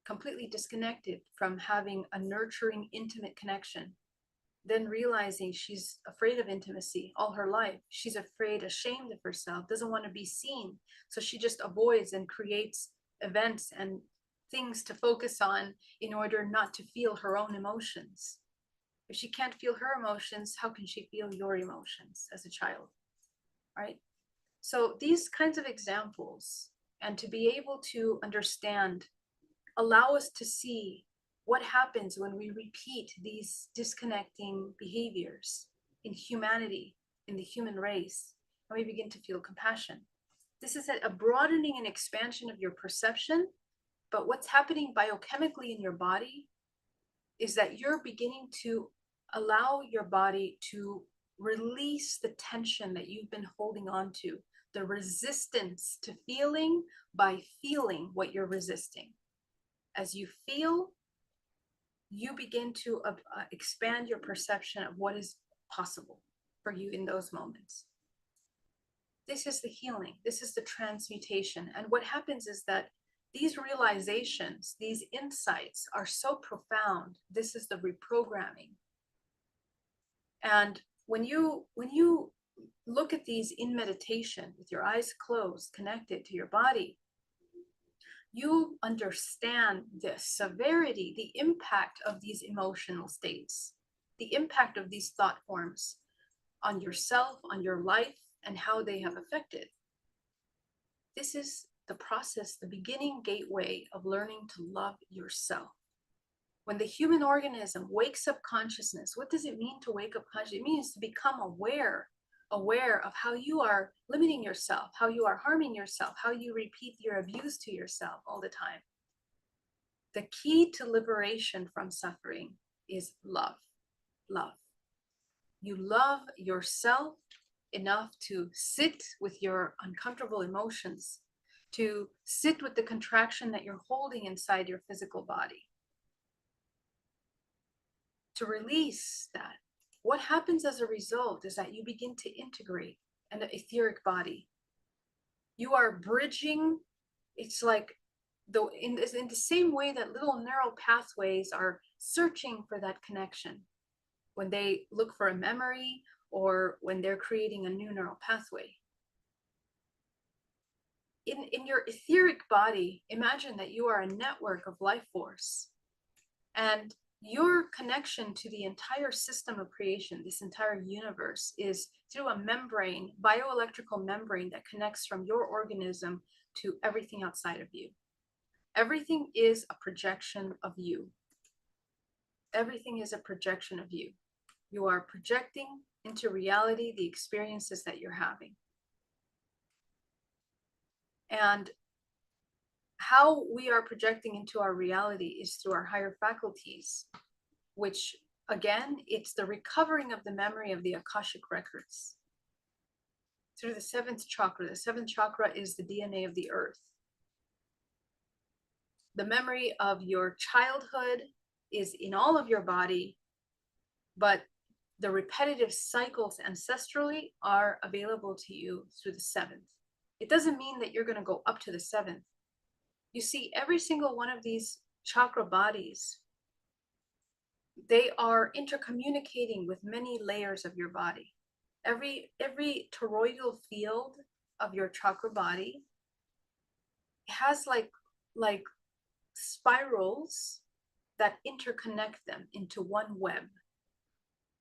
completely disconnected from having a nurturing, intimate connection. Then realizing she's afraid of intimacy all her life. She's afraid, ashamed of herself, doesn't want to be seen. So she just avoids and creates events and things to focus on in order not to feel her own emotions. If she can't feel her emotions, how can she feel your emotions as a child, right? So these kinds of examples, and to be able to understand, allow us to see what happens when we repeat these disconnecting behaviors in humanity, in the human race, and we begin to feel compassion. This is a broadening and expansion of your perception, but what's happening biochemically in your body is that you're beginning to allow your body to release the tension that you've been holding on to, the resistance to feeling by feeling what you're resisting. As you feel, you begin to expand your perception of what is possible for you in those moments. This is the healing. This is the transmutation. And what happens is that these realizations, these insights are so profound. This is the reprogramming. And when you look at these in meditation with your eyes closed, connected to your body, you understand the severity, the impact of these emotional states, the impact of these thought forms on yourself, on your life, and how they have affected. This is the process, the beginning gateway of learning to love yourself. When the human organism wakes up consciousness, what does it mean to wake up consciousness? It means to become aware of how you are limiting yourself, how you are harming yourself, how you repeat your abuse to yourself all the time. The key to liberation from suffering is love. Love. You love yourself enough to sit with your uncomfortable emotions, to sit with the contraction that you're holding inside your physical body, to release that. What happens as a result is that you begin to integrate an etheric body. You are bridging. It's like in the same way that little neural pathways are searching for that connection when they look for a memory or when they're creating a new neural pathway. In your etheric body, imagine that you are a network of life force, and your connection to the entire system of creation, this entire universe, is through a membrane, bioelectrical membrane that connects from your organism to everything outside of you. Everything is a projection of you. Everything is a projection of you. You are projecting into reality the experiences that you're having. And how we are projecting into our reality is through our higher faculties, which again, it's the recovering of the memory of the Akashic records. Through the seventh chakra. The seventh chakra is the DNA of the earth. The memory of your childhood is in all of your body, but the repetitive cycles ancestrally are available to you through the seventh. It doesn't mean that you're going to go up to the seventh. You see, every single one of these chakra bodies, they are intercommunicating with many layers of your body. Every toroidal field of your chakra body has like spirals that interconnect them into one web.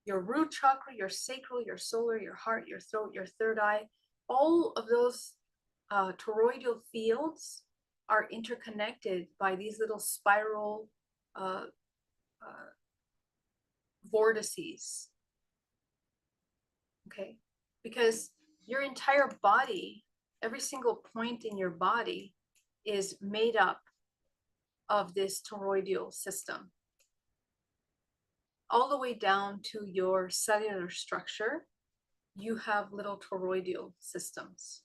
Your root chakra, your sacral, your solar, your heart, your throat, your third eye, all of those toroidal fields are interconnected by these little spiral vortices. Okay, because your entire body, every single point in your body is made up of this toroidal system, all the way down to your cellular structure. You have little toroidal systems.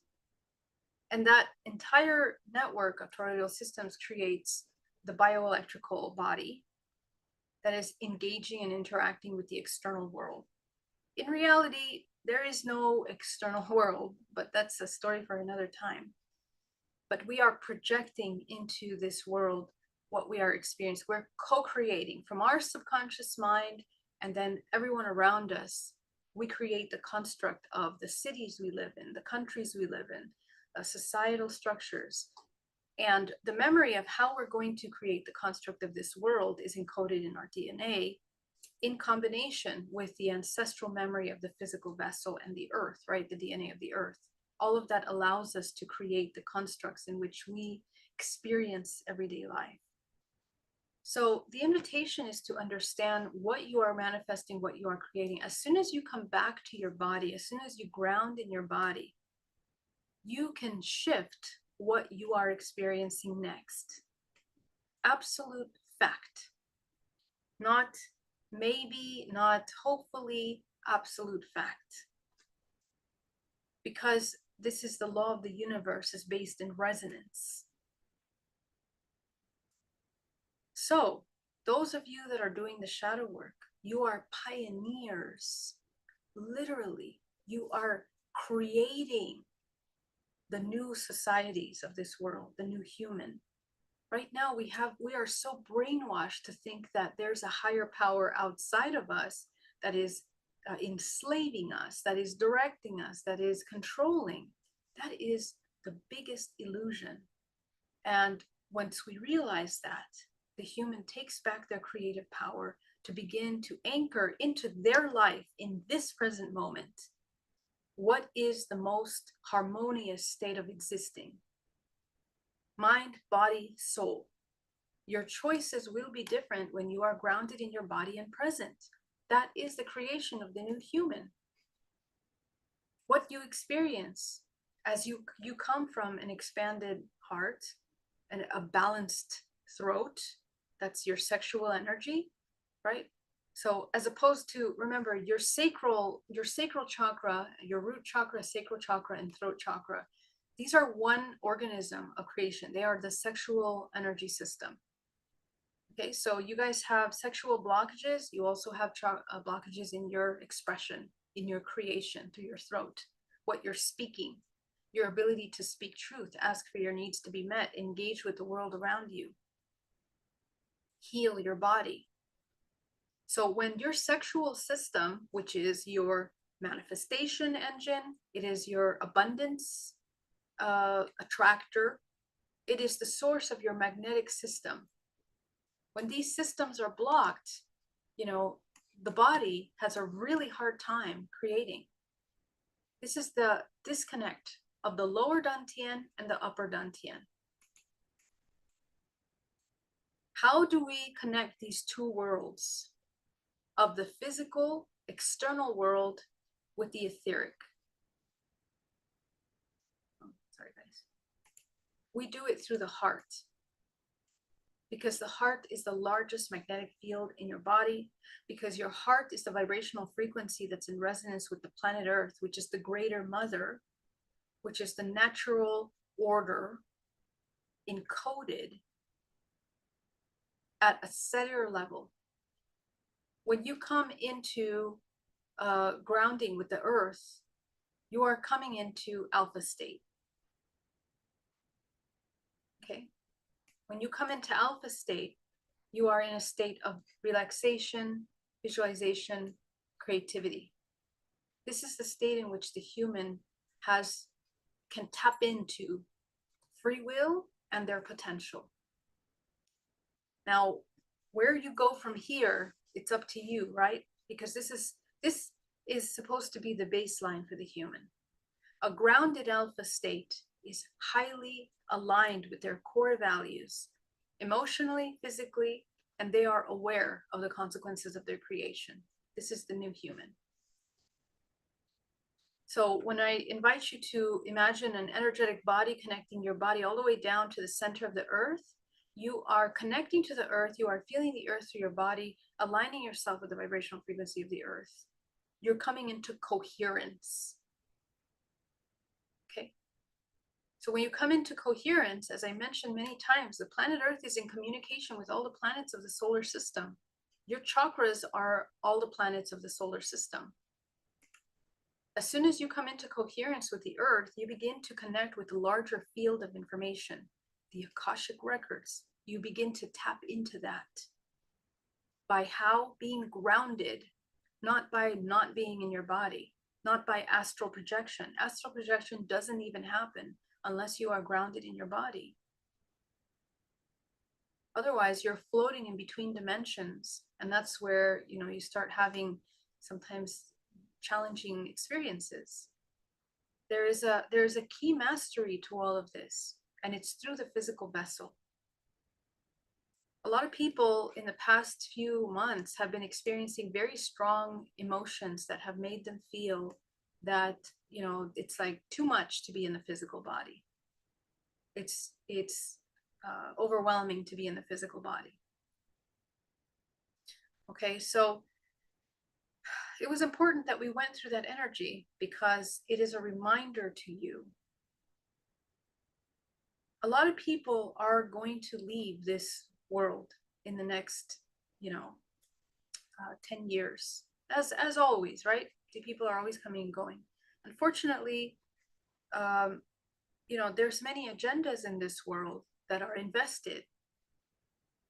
And that entire network of toroidal systems creates the bioelectrical body that is engaging and interacting with the external world. In reality, there is no external world, but that's a story for another time. But we are projecting into this world what we are experiencing. We're co-creating from our subconscious mind, and then everyone around us. We create the construct of the cities we live in, the countries we live in, societal structures. And the memory of how we're going to create the construct of this world is encoded in our DNA in combination with the ancestral memory of the physical vessel and the earth, right? The DNA of the earth. All of that allows us to create the constructs in which we experience everyday life. So the invitation is to understand what you are manifesting, what you are creating. As soon as you come back to your body, as soon as you ground in your body, you can shift what you are experiencing next. Absolute fact. Not maybe, not hopefully, absolute fact. Because this is the law of the universe, is based in resonance. So those of you that are doing the shadow work, you are pioneers. Literally, you are creating the new societies of this world, the new human. Right now, we are so brainwashed to think that there's a higher power outside of us that is enslaving us, that is directing us, that is controlling. That is the biggest illusion. And once we realize that, the human takes back their creative power to begin to anchor into their life in this present moment. What is the most harmonious state of existing? Mind, body, soul. Your choices will be different when you are grounded in your body and present. That is the creation of the new human. What you experience as you come from an expanded heart and a balanced throat, that's your sexual energy, right? So as opposed to, remember, your sacral chakra, your root chakra, sacral chakra, and throat chakra, these are one organism of creation. They are the sexual energy system. Okay, so you guys have sexual blockages. You also have blockages in your expression, in your creation, through your throat, what you're speaking, your ability to speak truth, ask for your needs to be met, engage with the world around you, heal your body. So when your sexual system, which is your manifestation engine, it is your abundance attractor, it is the source of your magnetic system. When these systems are blocked, you know, the body has a really hard time creating. This is the disconnect of the lower dantian and the upper dantian. How do we connect these two worlds of the physical, external world with the etheric? Oh, sorry, guys. We do it through the heart, because the heart is the largest magnetic field in your body, because your heart is the vibrational frequency that's in resonance with the planet Earth, which is the greater mother, which is the natural order encoded at a cellular level. When you come into grounding with the earth, you are coming into alpha state. Okay. When you come into alpha state, you are in a state of relaxation, visualization, creativity. This is the state in which the human can tap into free will and their potential. Now, where you go from here, it's up to you, right? Because this is supposed to be the baseline for the human. A grounded alpha state is highly aligned with their core values, emotionally, physically, and they are aware of the consequences of their creation. This is the new human. So when I invite you to imagine an energetic body connecting your body all the way down to the center of the earth, you are connecting to the earth, you are feeling the earth through your body, aligning yourself with the vibrational frequency of the earth. You're coming into coherence. Okay. So when you come into coherence, as I mentioned many times, the planet Earth is in communication with all the planets of the solar system. Your chakras are all the planets of the solar system. As soon as you come into coherence with the earth, you begin to connect with the larger field of information, the Akashic records. You begin to tap into that by how being grounded, not by not being in your body, not by astral projection. Astral projection doesn't even happen unless you are grounded in your body. Otherwise, you're floating in between dimensions, and that's where, you know, you start having sometimes challenging experiences. There is a key mastery to all of this, and it's through the physical vessel. A lot of people in the past few months have been experiencing very strong emotions that have made them feel that, you know, it's like too much to be in the physical body. It's overwhelming to be in the physical body. Okay, so it was important that we went through that energy because it is a reminder to you. A lot of people are going to leave this world in the next, 10 years, as always, right? The people are always coming and going. Unfortunately, there's many agendas in this world that are invested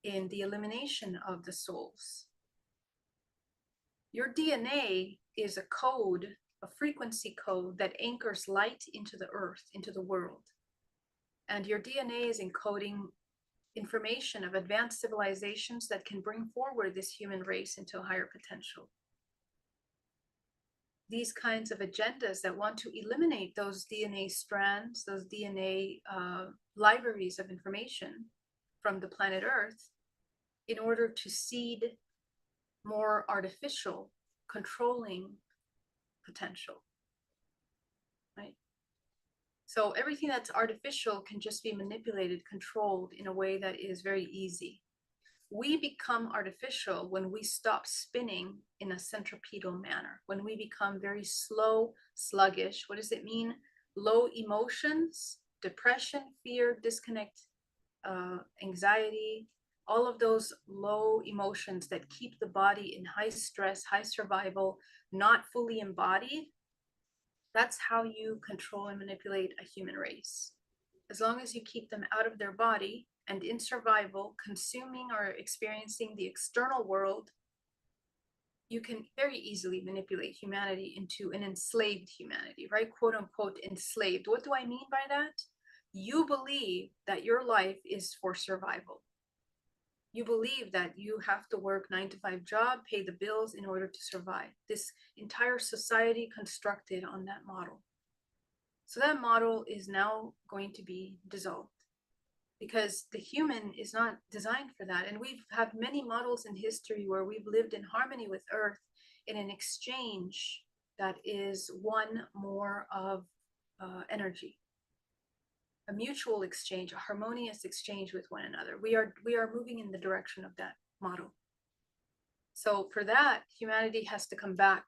in the elimination of the souls. Your DNA is a code, a frequency code that anchors light into the earth, into the world. And your DNA is encoding information of advanced civilizations that can bring forward this human race into a higher potential. These kinds of agendas that want to eliminate those DNA strands, those DNA libraries of information from the planet Earth in order to seed more artificial, controlling potential, right? So everything that's artificial can just be manipulated, controlled in a way that is very easy. We become artificial when we stop spinning in a centripetal manner, when we become very slow, sluggish. What does it mean? Low emotions, depression, fear, disconnect, anxiety, all of those low emotions that keep the body in high stress, high survival, not fully embodied. That's how you control and manipulate a human race. As long as you keep them out of their body and in survival, consuming or experiencing the external world, you can very easily manipulate humanity into an enslaved humanity, right? Quote unquote, enslaved. What do I mean by that? You believe that your life is for survival. You believe that you have to work 9-to-5 job, pay the bills in order to survive. This entire society constructed on that model. So that model is now going to be dissolved because the human is not designed for that. And we've had many models in history where we've lived in harmony with Earth in an exchange that is one more of energy, a mutual exchange, a harmonious exchange with one another. We are moving in the direction of that model. So for that, humanity has to come back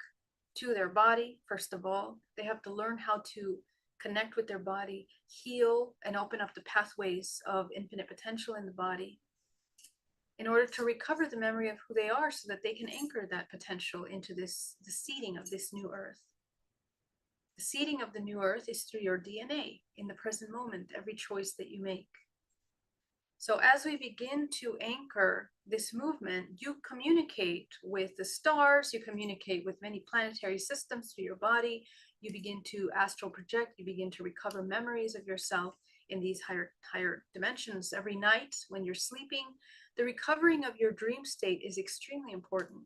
to their body. First of all, they have to learn how to connect with their body, heal, and open up the pathways of infinite potential in the body in order to recover the memory of who they are so that they can anchor that potential into the seeding of this new earth. The seeding of the new earth is through your DNA in the present moment, every choice that you make. So as we begin to anchor this movement, you communicate with the stars, you communicate with many planetary systems through your body, you begin to astral project, you begin to recover memories of yourself in these higher dimensions. Every night when you're sleeping, the recovering of your dream state is extremely important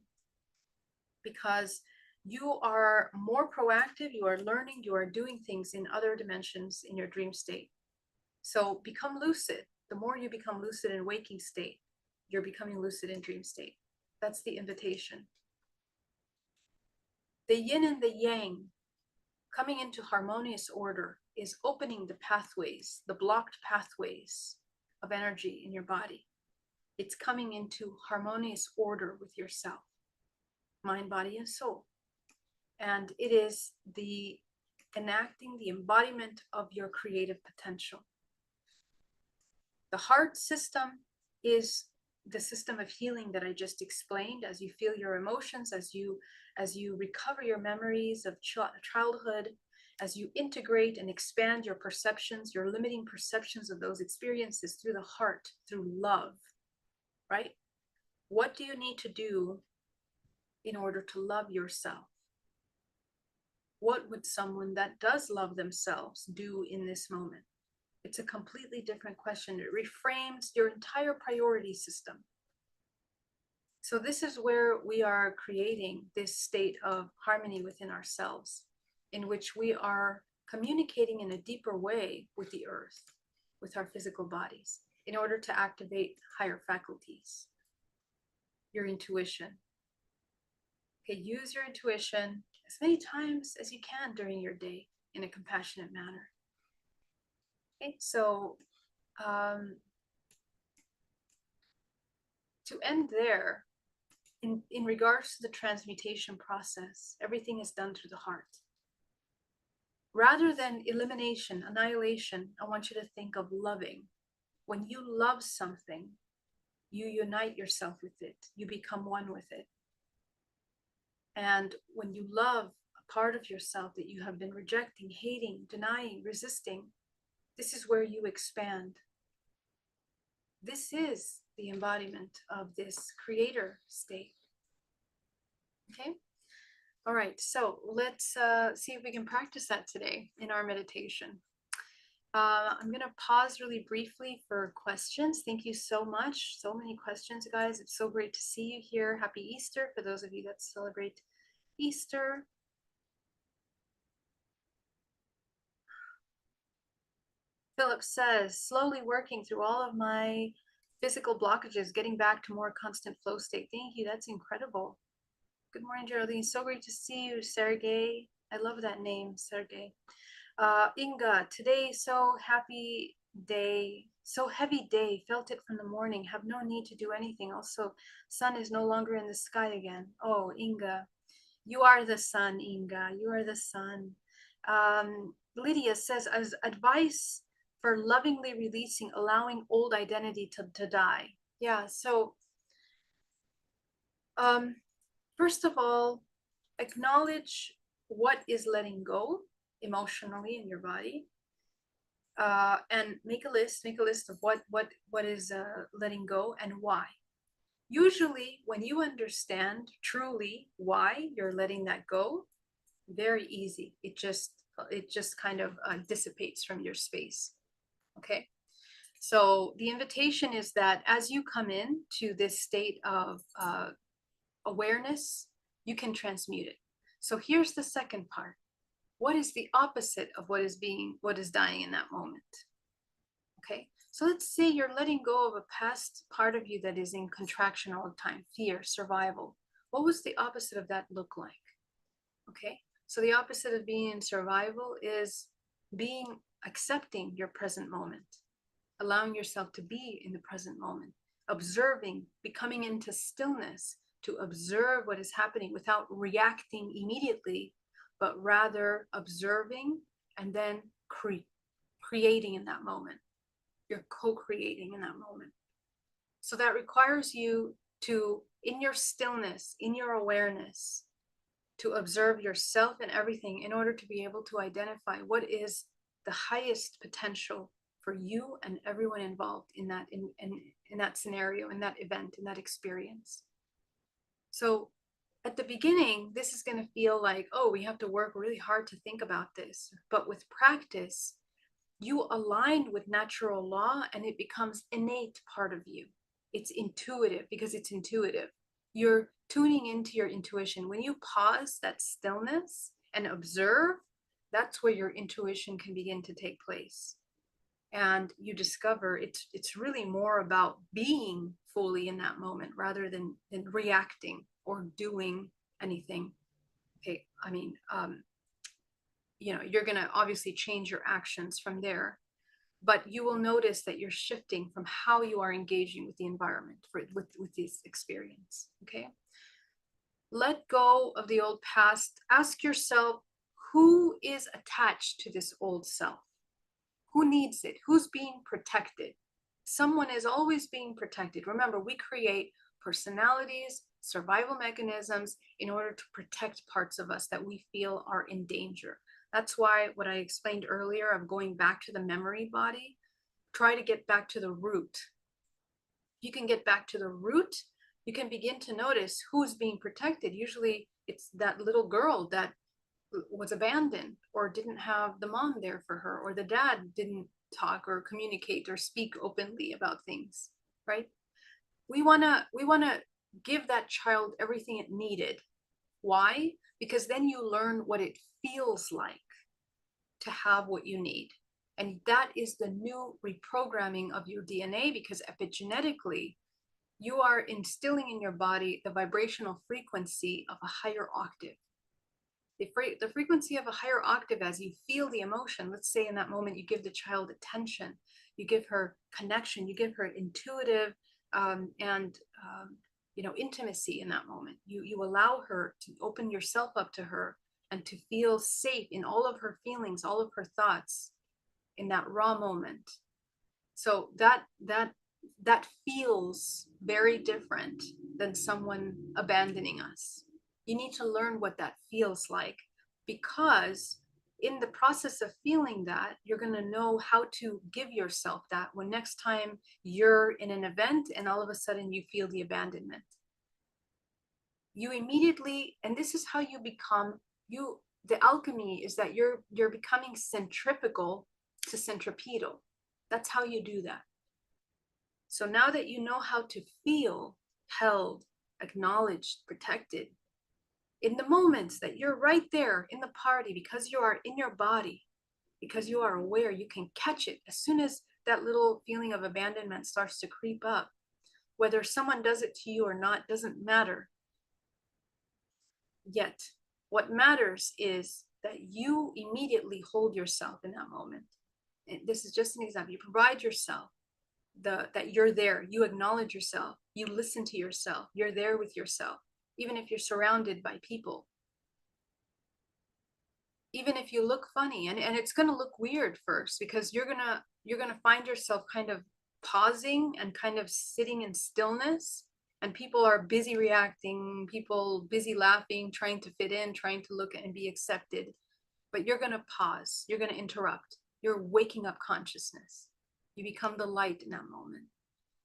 because you are more proactive, you are learning, you are doing things in other dimensions in your dream state. So become lucid. The more you become lucid in waking state, you're becoming lucid in dream state. That's the invitation. The yin and the yang coming into harmonious order is opening the pathways, the blocked pathways of energy in your body. It's coming into harmonious order with yourself, mind, body, and soul. And it is the enacting the embodiment of your creative potential. The heart system is the system of healing that I just explained. As you feel your emotions, as you recover your memories of childhood, as you integrate and expand your perceptions, your limiting perceptions of those experiences through the heart, through love, right? What do you need to do in order to love yourself? What would someone that does love themselves do in this moment? It's a completely different question. It reframes your entire priority system. So this is where we are creating this state of harmony within ourselves, in which we are communicating in a deeper way with the earth, with our physical bodies, in order to activate higher faculties, your intuition. Okay, use your intuition as many times as you can during your day in a compassionate manner. Okay, so to end there, in regards to the transmutation process, everything is done through the heart. Rather than elimination, annihilation, I want you to think of loving. When you love something, you unite yourself with it. You become one with it. And when you love a part of yourself that you have been rejecting, hating, denying, resisting, this is where you expand. This is the embodiment of this creator state. Okay? All right, so let's see if we can practice that today in our meditation. I'm going to pause really briefly for questions. Thank you so much. So many questions, guys. It's so great to see you here. Happy Easter for those of you that celebrate Easter. Philip says, slowly working through all of my physical blockages, getting back to more constant flow state. Thank you. That's incredible. Good morning, Geraldine. So great to see you, Sergey. I love that name, Sergey. Inga, today, so happy day So heavy day, felt it from the morning, have no need to do anything. Also, sun is no longer in the sky again. Oh, Inga, you are the sun, Inga, you are the sun. Lydia says, as advice for lovingly releasing, allowing old identity to die. Yeah, so first of all, acknowledge what is letting go emotionally in your body. And make a list of what is letting go and why. Usually when you understand truly why you're letting that go, very easy, it just kind of dissipates from your space. Okay, so the invitation is that as you come in to this state of awareness, you can transmute it. So here's the second part. What is the opposite of what is dying in that moment? Okay, so let's say you're letting go of a past part of you that is in contraction all the time, fear, survival. What was the opposite of that look like? Okay, so the opposite of being in survival is accepting your present moment, allowing yourself to be in the present moment, observing, becoming into stillness to observe what is happening without reacting immediately, but rather observing and then creating in that moment. You're co-creating in that moment. So that requires you to, in your stillness, in your awareness, to observe yourself and everything in order to be able to identify what is the highest potential for you and everyone involved in that in that scenario, in that event, in that experience. So at the beginning, this is going to feel like, oh, we have to work really hard to think about this. But with practice, you align with natural law and it becomes innate part of you. It's intuitive because it's intuitive. You're tuning into your intuition. When you pause that stillness and observe, that's where your intuition can begin to take place. And you discover it's really more about being fully in that moment rather than reacting or doing anything. Okay, I mean, you're going to obviously change your actions from there, but you will notice that you're shifting from how you are engaging with the environment with this experience. Okay, let go of the old past. Ask yourself, who is attached to this old self? Who needs it? Who's being protected? Someone is always being protected. Remember, we create personalities, survival mechanisms in order to protect parts of us that we feel are in danger. That's why what I explained earlier of going back to the memory body, try to get back to the root. If you can get back to the root, you can begin to notice who's being protected. Usually it's that little girl that was abandoned or didn't have the mom there for her, or the dad didn't talk or communicate or speak openly about things, right? We want to give that child everything it needed. Why? Because then you learn what it feels like to have what you need. And that is the new reprogramming of your DNA, because epigenetically, you are instilling in your body the vibrational frequency of a higher octave. The frequency of a higher octave, as you feel the emotion, let's say in that moment, you give the child attention, you give her connection, you give her intuitive intimacy in that moment. You allow her to open yourself up to her and to feel safe in all of her feelings, all of her thoughts in that raw moment. So that feels very different than someone abandoning us. You need to learn what that feels like, because in the process of feeling that, you're going to know how to give yourself that when next time you're in an event and all of a sudden you feel the abandonment. You immediately, and this is how you become, the alchemy is that you're becoming centripetal to centripetal. That's how you do that. So now that you know how to feel held, acknowledged, protected, in the moments that you're right there in the party, because you are in your body, because you are aware, you can catch it as soon as that little feeling of abandonment starts to creep up. Whether someone does it to you or not doesn't matter yet. What matters is that you immediately hold yourself in that moment. And this is just an example. You provide yourself that you're there. You acknowledge yourself. You listen to yourself. You're there with yourself, even if you're surrounded by people. Even if you look funny, and it's going to look weird first, because you're going to find yourself kind of pausing and kind of sitting in stillness, and people are busy reacting, people busy laughing, trying to fit in, trying to look and be accepted. But you're going to pause, you're going to interrupt, you're waking up consciousness. You become the light in that moment.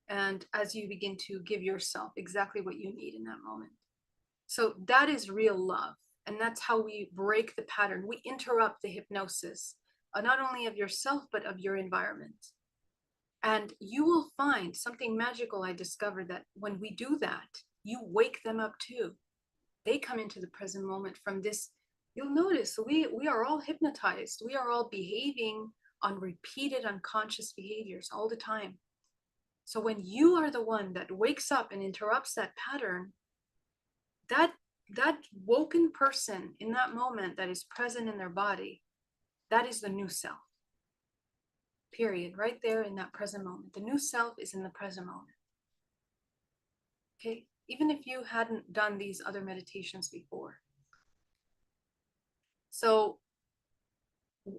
And as you begin to give yourself exactly what you need in that moment. So that is real love. And that's how we break the pattern. We interrupt the hypnosis, not only of yourself, but of your environment. And you will find something magical. I discovered that when we do that, you wake them up too. They come into the present moment from this. You'll notice we are all hypnotized. We are all behaving on repeated unconscious behaviors all the time. So when you are the one that wakes up and interrupts that pattern, that woken person in that moment that is present in their body, that is the new self. Period. Right there in that present moment. The new self is in the present moment. Okay? Even if you hadn't done these other meditations before. So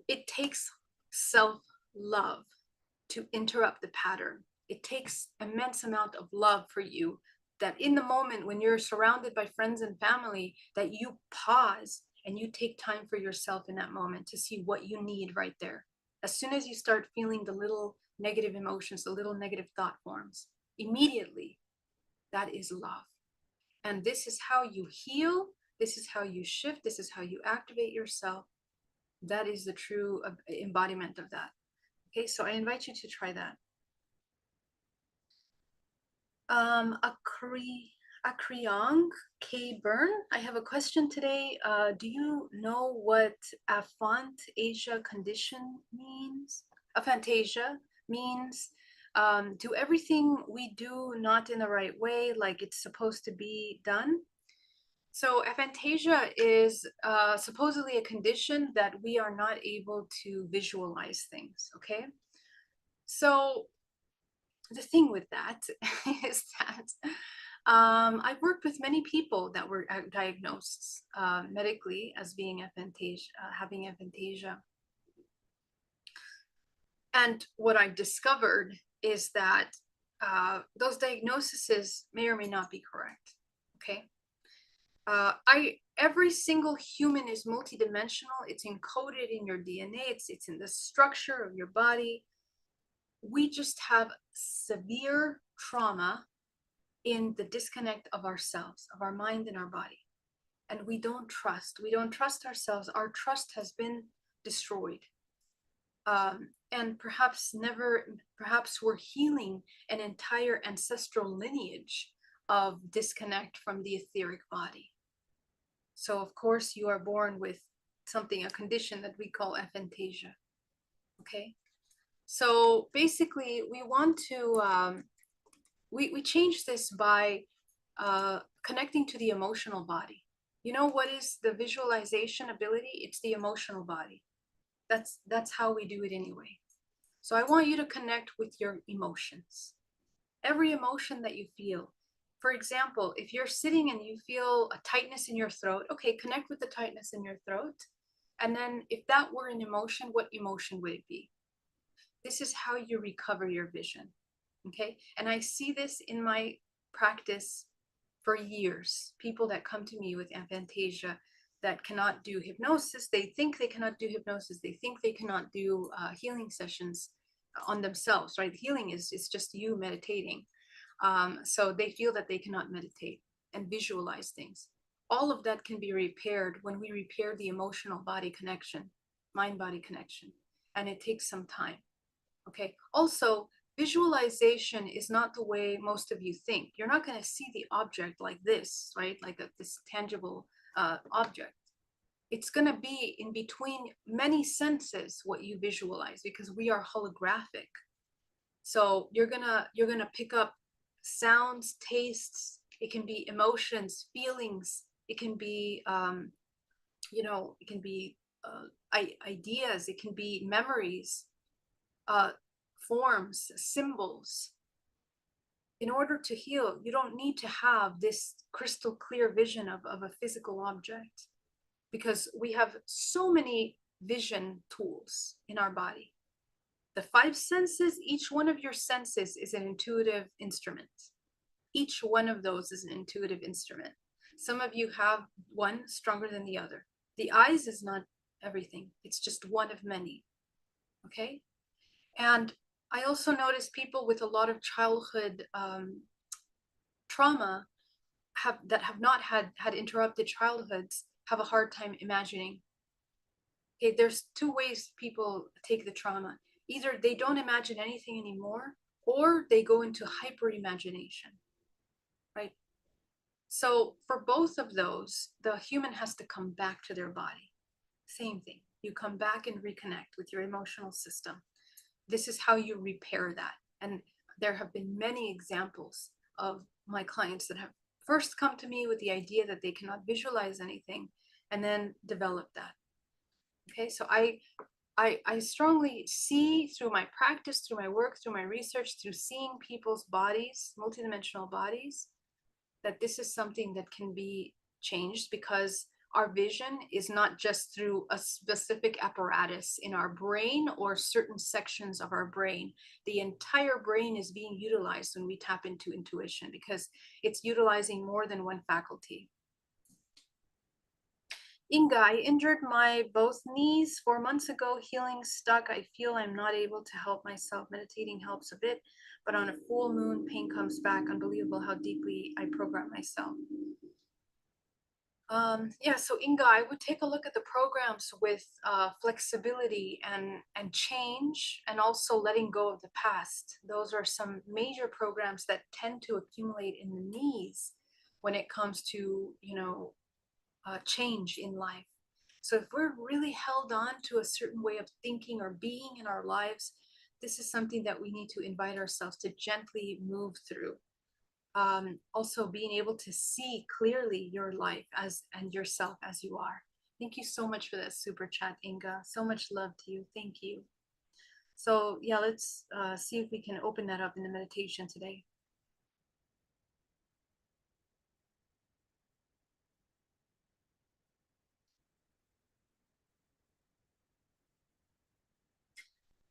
it takes self-love to interrupt the pattern. It takes immense amount of love for you, that in the moment when you're surrounded by friends and family, that you pause and you take time for yourself in that moment to see what you need right there. As soon as you start feeling the little negative emotions, the little negative thought forms, immediately, that is love. And this is how you heal. This is how you shift. This is how you activate yourself. That is the true embodiment of that. Okay, so I invite you to try that. Akriong K. Byrne, I have a question today. Do you know what aphantasia condition means? Aphantasia means do everything we do not in the right way, like it's supposed to be done. So aphantasia is supposedly a condition that we are not able to visualize things, okay? So the thing with that is that I've worked with many people that were diagnosed medically as being aphantasia, having aphantasia. And what I've discovered is that those diagnoses may or may not be correct. Okay. Every single human is multidimensional. It's encoded in your DNA. It's in the structure of your body. We just have severe trauma in the disconnect of ourselves, of our mind and our body. And we don't trust ourselves. Our trust has been destroyed. And perhaps we're healing an entire ancestral lineage of disconnect from the etheric body. So of course you are born with something, a condition that we call aphantasia. Okay. So basically we want to, we change this by connecting to the emotional body. You know what is the visualization ability? It's the emotional body. That's how we do it anyway. So I want you to connect with your emotions. Every emotion that you feel. For example, if you're sitting and you feel a tightness in your throat, okay, connect with the tightness in your throat. And then if that were an emotion, what emotion would it be? This is how you recover your vision. Okay. And I see this in my practice for years. People that come to me with aphantasia that cannot do hypnosis, they think they cannot do hypnosis. They think they cannot do healing sessions on themselves, right? Healing is just you meditating. So they feel that they cannot meditate and visualize things. All of that can be repaired when we repair the emotional body connection, mind-body connection. And it takes some time. Okay. Also, visualization is not the way most of you think. You're not going to see the object like this, right? Like this tangible object. It's going to be in between many senses what you visualize, because we are holographic. So you're gonna pick up sounds, tastes. It can be emotions, feelings. It can be it can be ideas. It can be memories. forms, symbols. In order to heal, you don't need to have this crystal clear vision of a physical object, because we have so many vision tools in our body. The five senses, each one of your senses is an intuitive instrument. Each one of those is an intuitive instrument. Some of you have one stronger than the other. The eyes is not everything, it's just one of many. Okay? And I also notice people with a lot of childhood trauma that have not had interrupted childhoods have a hard time imagining. Okay, there's two ways people take the trauma. Either they don't imagine anything anymore, or they go into hyper imagination, right? So for both of those, the human has to come back to their body. Same thing. You come back and reconnect with your emotional system. This is how you repair that. And there have been many examples of my clients that have first come to me with the idea that they cannot visualize anything and then develop that. Okay, so I strongly see through my practice, through my work, through my research, through seeing people's bodies, multidimensional bodies, that this is something that can be changed, because our vision is not just through a specific apparatus in our brain or certain sections of our brain. The entire brain is being utilized when we tap into intuition, because it's utilizing more than one faculty. Inga, I injured my both knees 4 months ago, healing stuck. I feel I'm not able to help myself. Meditating helps a bit, but on a full moon, pain comes back. Unbelievable how deeply I program myself. Yeah, so Inga, I would take a look at the programs with flexibility and change, and also letting go of the past. Those are some major programs that tend to accumulate in the knees when it comes to, change in life. So if we're really held on to a certain way of thinking or being in our lives, this is something that we need to invite ourselves to gently move through. Also being able to see clearly your life and yourself as you are. Thank you so much for that super chat, Inga. So much love to you. Thank you. So yeah, let's see if we can open that up in the meditation today.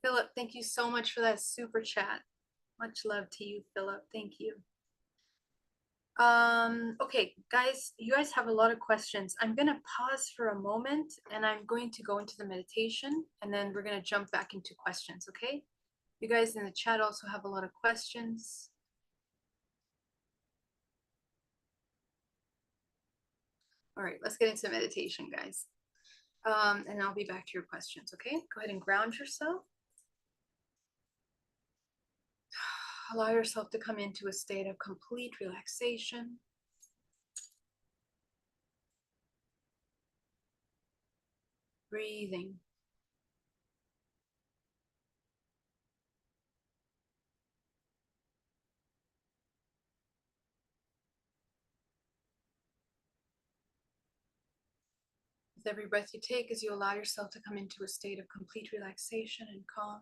Philip, thank you so much for that super chat. Much love to you, Philip. Thank you. Okay, guys, you guys have a lot of questions. I'm gonna pause for a moment and I'm going to go into the meditation, and then we're gonna jump back into questions, okay? You guys in the chat also have a lot of questions. All right, let's get into meditation, guys. And I'll be back to your questions, okay? Go ahead and ground yourself. Allow yourself to come into a state of complete relaxation. Breathing. With every breath you take, as you allow yourself to come into a state of complete relaxation and calm.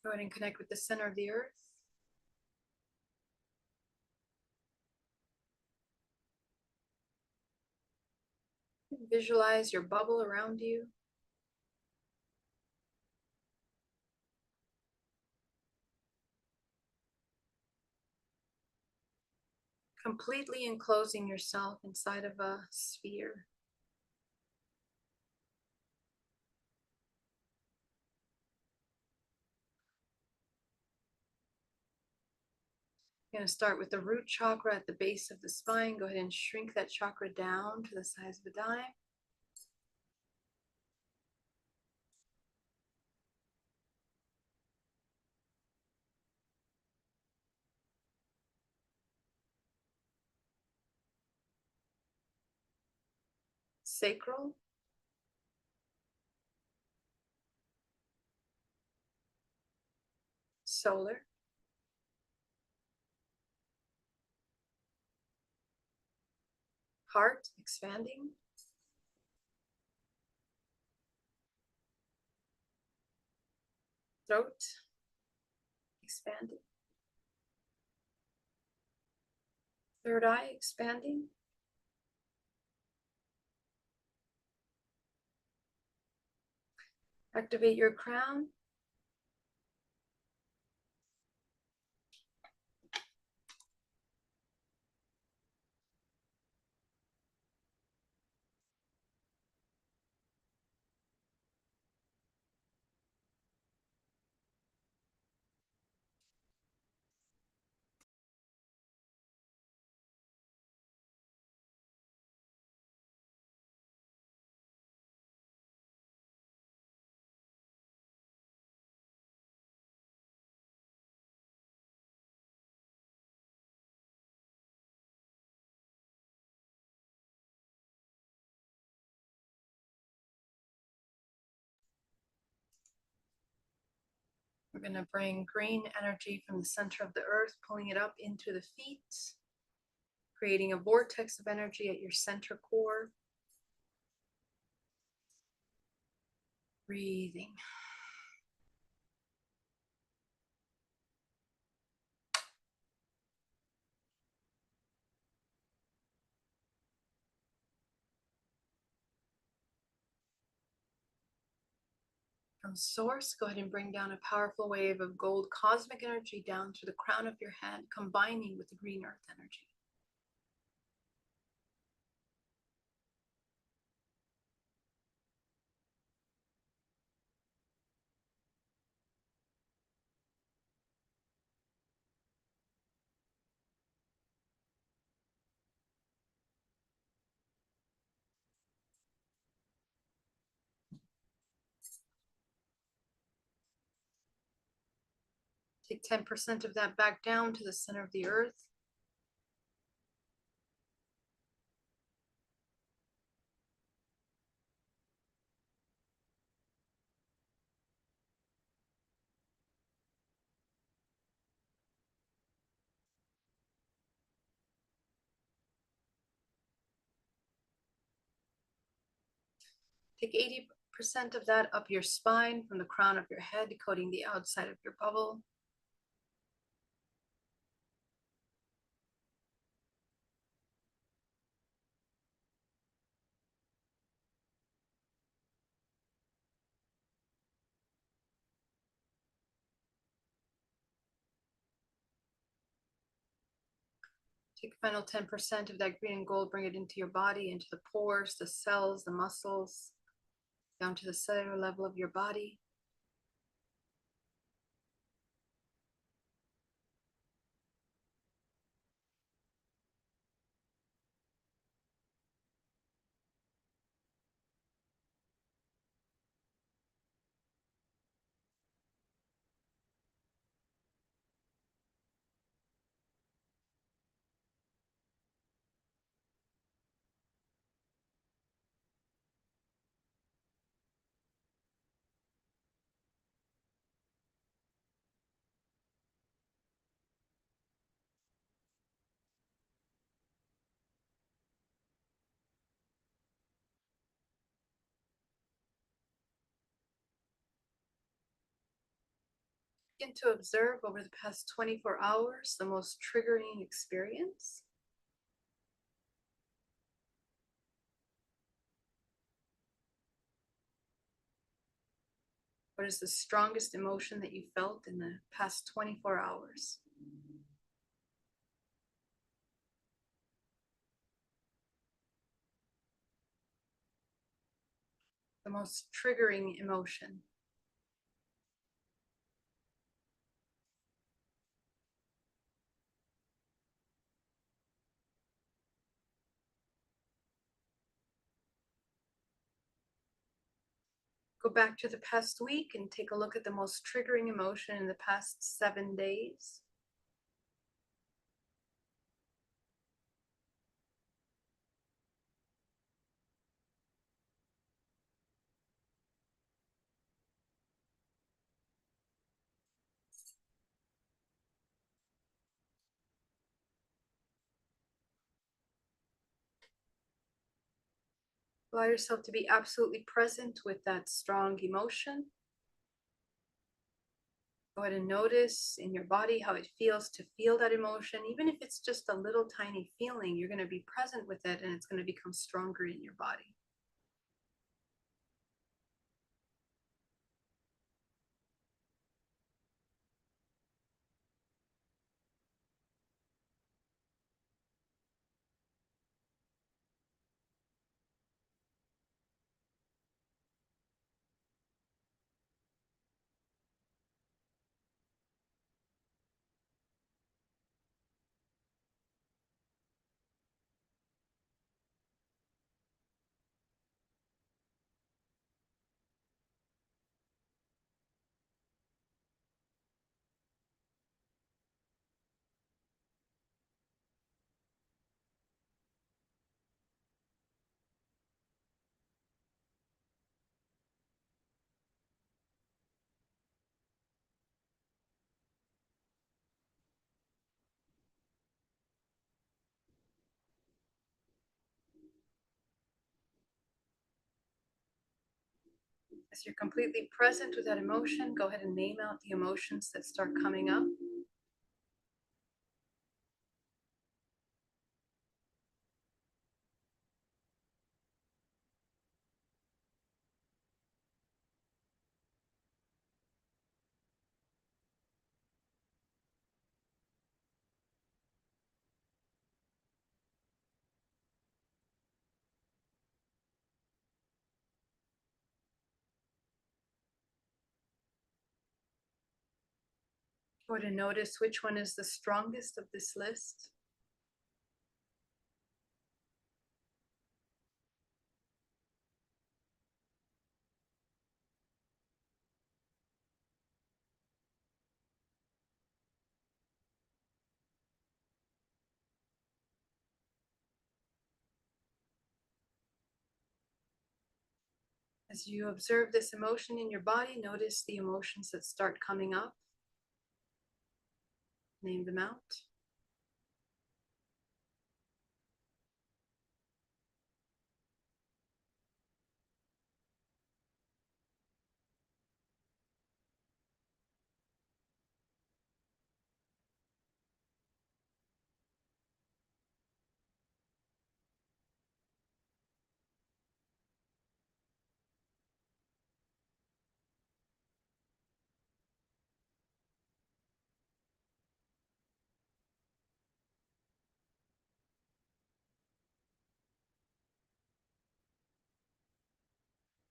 Go ahead and connect with the center of the earth. Visualize your bubble around you. Completely enclosing yourself inside of a sphere. You're going to start with the root chakra at the base of the spine. Go ahead and shrink that chakra down to the size of a dime. sacral, solar, heart expanding, throat expanding, third eye expanding, activate your crown, we're going to bring green energy from the center of the earth, pulling it up into the feet, creating a vortex of energy at your center core. Breathing. From source, go ahead and bring down a powerful wave of gold cosmic energy down to the crown of your head, combining with the green earth energy. Take 10% of that back down to the center of the earth. Take 80% of that up your spine from the crown of your head, coating the outside of your bubble. Take a final 10% of that green and gold, bring it into your body, into the pores, the cells, the muscles, down to the cellular level of your body. Begin to observe over the past 24 hours the most triggering experience. What is the strongest emotion that you felt in the past 24 hours? The most triggering emotion. Go back to the past week and take a look at the most triggering emotion in the past 7 days. Allow yourself to be absolutely present with that strong emotion. Go ahead and notice in your body how it feels to feel that emotion. Even if it's just a little tiny feeling, you're going to be present with it and it's going to become stronger in your body. As you're completely present with that emotion, go ahead and name out the emotions that start coming up. Go ahead and notice which one is the strongest of this list. As you observe this emotion in your body, notice the emotions that start coming up. Name them out.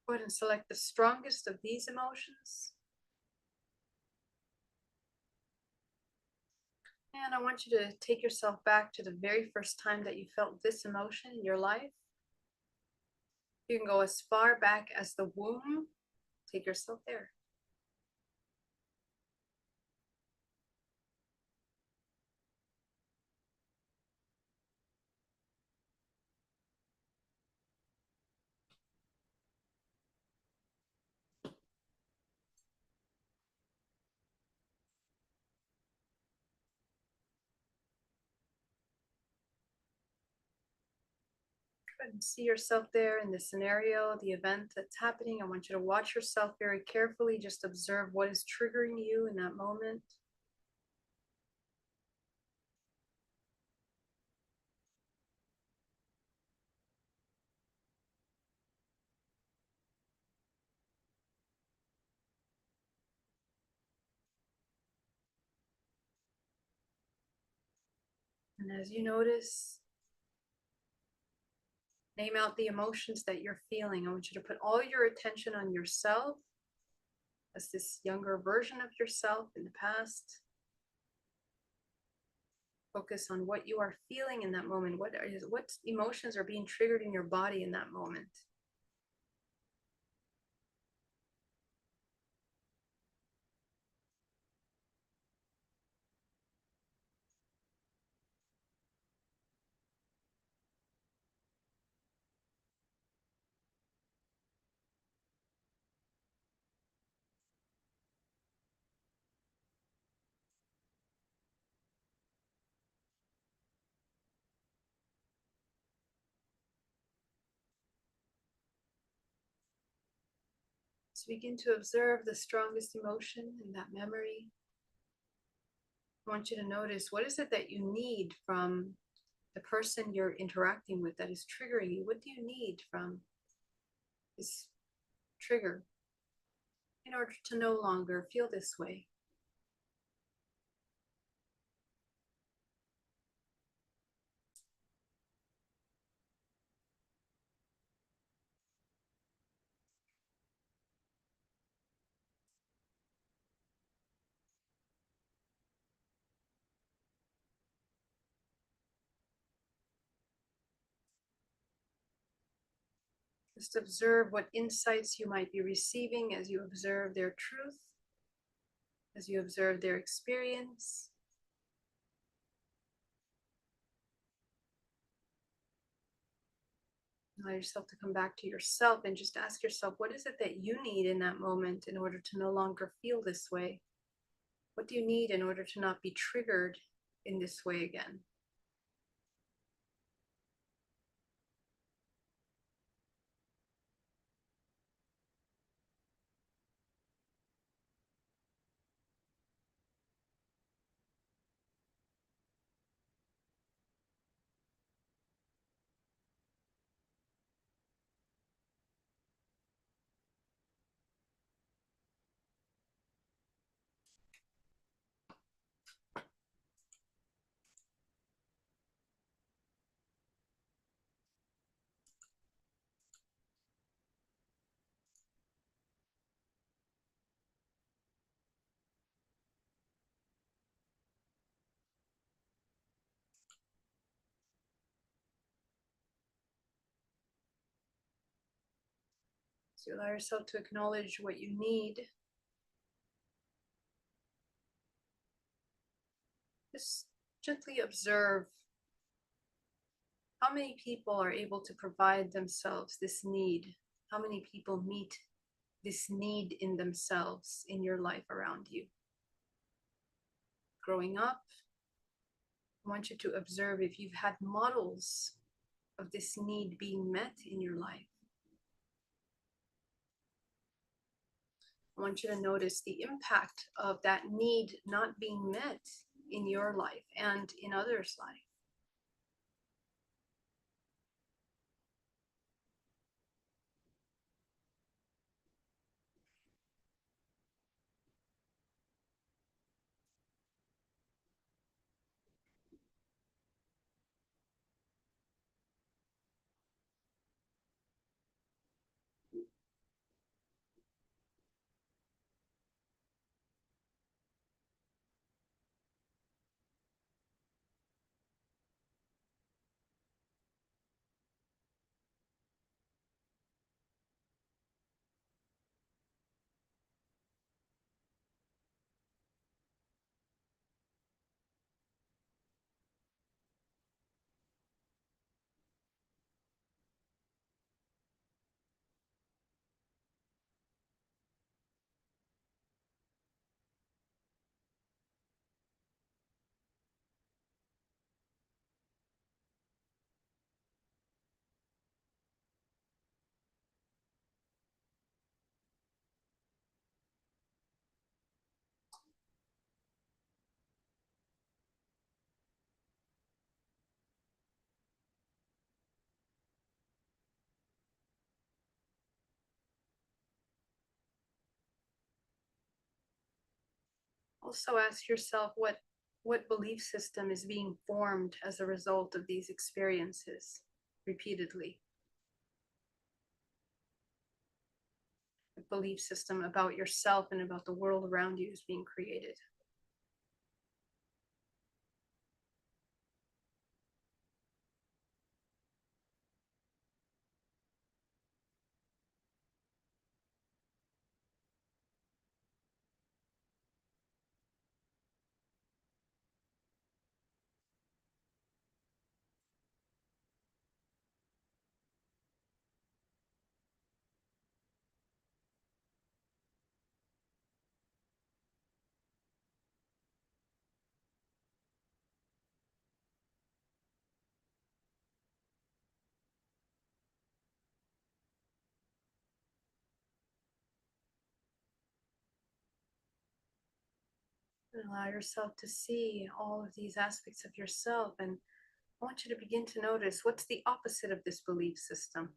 Go ahead and select the strongest of these emotions. And I want you to take yourself back to the very first time that you felt this emotion in your life. You can go as far back as the womb. Take yourself there. Go ahead and see yourself there in the scenario, the event that's happening. I want you to watch yourself very carefully. Just observe what is triggering you in that moment. And as you notice, name out the emotions that you're feeling. I want you to put all your attention on yourself as this younger version of yourself in the past. Focus on what you are feeling in that moment. What emotions are being triggered in your body in that moment? Just begin to observe the strongest emotion in that memory. I want you to notice, what is it that you need from the person you're interacting with that is triggering you? What do you need from this trigger in order to no longer feel this way? Just observe what insights you might be receiving as you observe their truth, as you observe their experience. Allow yourself to come back to yourself and just ask yourself, what is it that you need in that moment in order to no longer feel this way? What do you need in order to not be triggered in this way again? So you allow yourself to acknowledge what you need. Just gently observe how many people are able to provide themselves this need. How many people meet this need in themselves in your life around you. Growing up, I want you to observe if you've had models of this need being met in your life. I want you to notice the impact of that need not being met in your life and in others' life. Also ask yourself what belief system is being formed as a result of these experiences repeatedly. What belief system about yourself and about the world around you is being created. And allow yourself to see all of these aspects of yourself. And I want you to begin to notice what's the opposite of this belief system.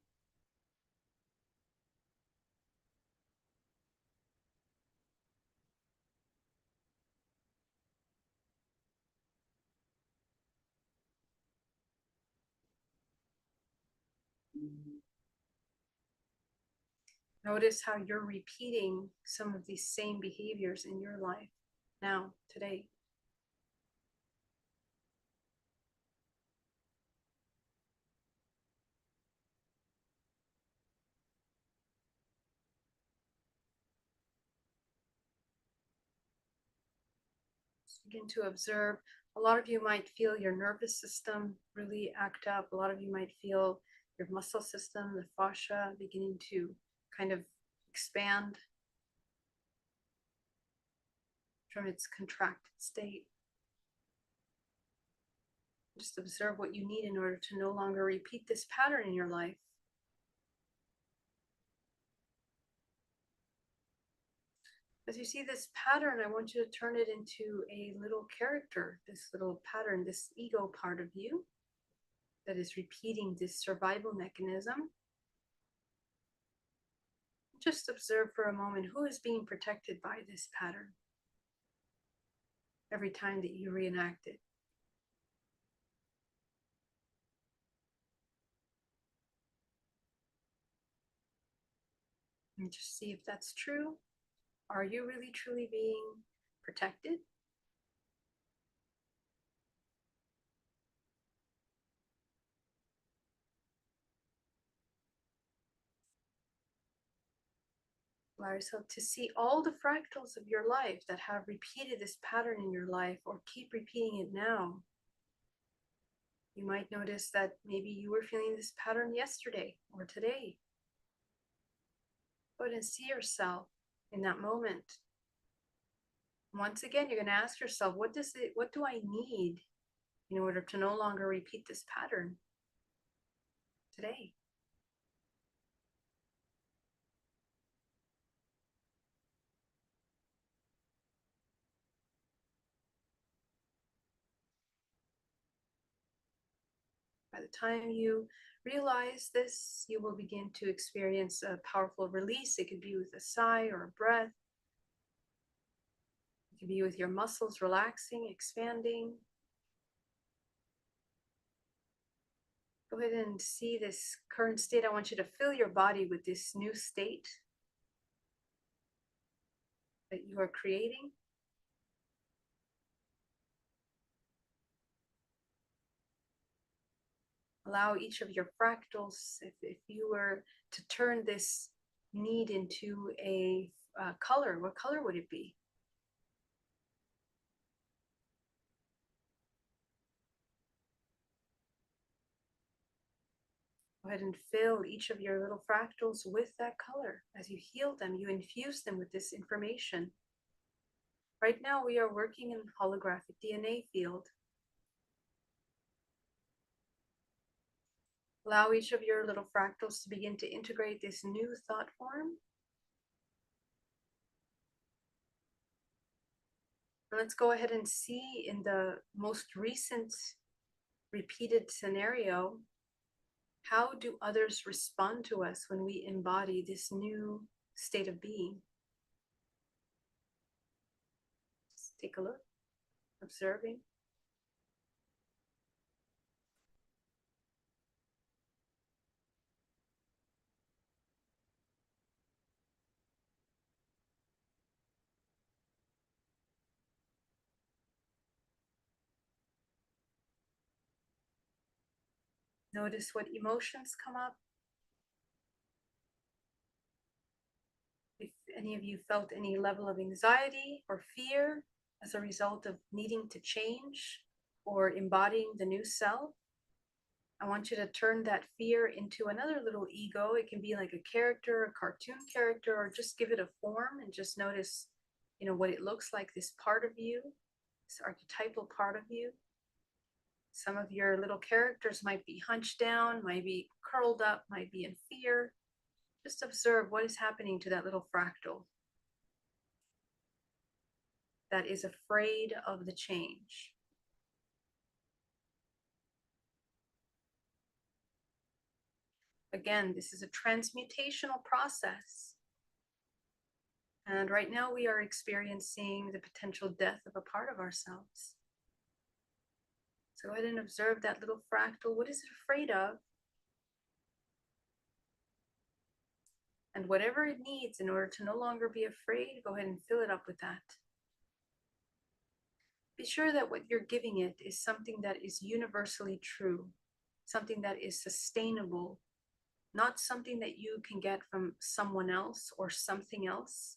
Notice how you're repeating some of these same behaviors in your life now, today. Begin to observe. A lot of you might feel your nervous system really act up. A lot of you might feel your muscle system, the fascia, beginning to kind of expand from its contracted state. Just observe what you need in order to no longer repeat this pattern in your life. As you see this pattern, I want you to turn it into a little character, this little pattern, this ego part of you that is repeating this survival mechanism. Just observe for a moment who is being protected by this pattern every time that you reenact it. And just see if that's true. Are you really truly being protected? Allow yourself to see all the fractals of your life that have repeated this pattern in your life or keep repeating it now. You might notice that maybe you were feeling this pattern yesterday or today. Go ahead and see yourself in that moment. Once again, you're going to ask yourself, what do I need in order to no longer repeat this pattern today? By the time you realize this, you will begin to experience a powerful release. It could be with a sigh or a breath. It could be with your muscles relaxing, expanding. Go ahead and see this current state. I want you to fill your body with this new state that you are creating. Allow each of your fractals, if you were to turn this need into a color, what color would it be? Go ahead and fill each of your little fractals with that color. As you heal them, you infuse them with this information. Right now, we are working in holographic DNA field. Allow each of your little fractals to begin to integrate this new thought form. Let's go ahead and see in the most recent repeated scenario, how do others respond to us when we embody this new state of being? Just take a look, observing. Notice what emotions come up. If any of you felt any level of anxiety or fear as a result of needing to change or embodying the new self, I want you to turn that fear into another little ego. It can be like a character, a cartoon character, or just give it a form and just notice, what it looks like, this part of you, this archetypal part of you. Some of your little characters might be hunched down, might be curled up, might be in fear. Just observe what is happening to that little fractal. that is afraid of the change. Again, this is a transmutational process. And right now we are experiencing the potential death of a part of ourselves. So go ahead and observe that little fractal. What is it afraid of? And whatever it needs in order to no longer be afraid, go ahead and fill it up with that. Be sure that what you're giving it is something that is universally true, something that is sustainable, not something that you can get from someone else or something else,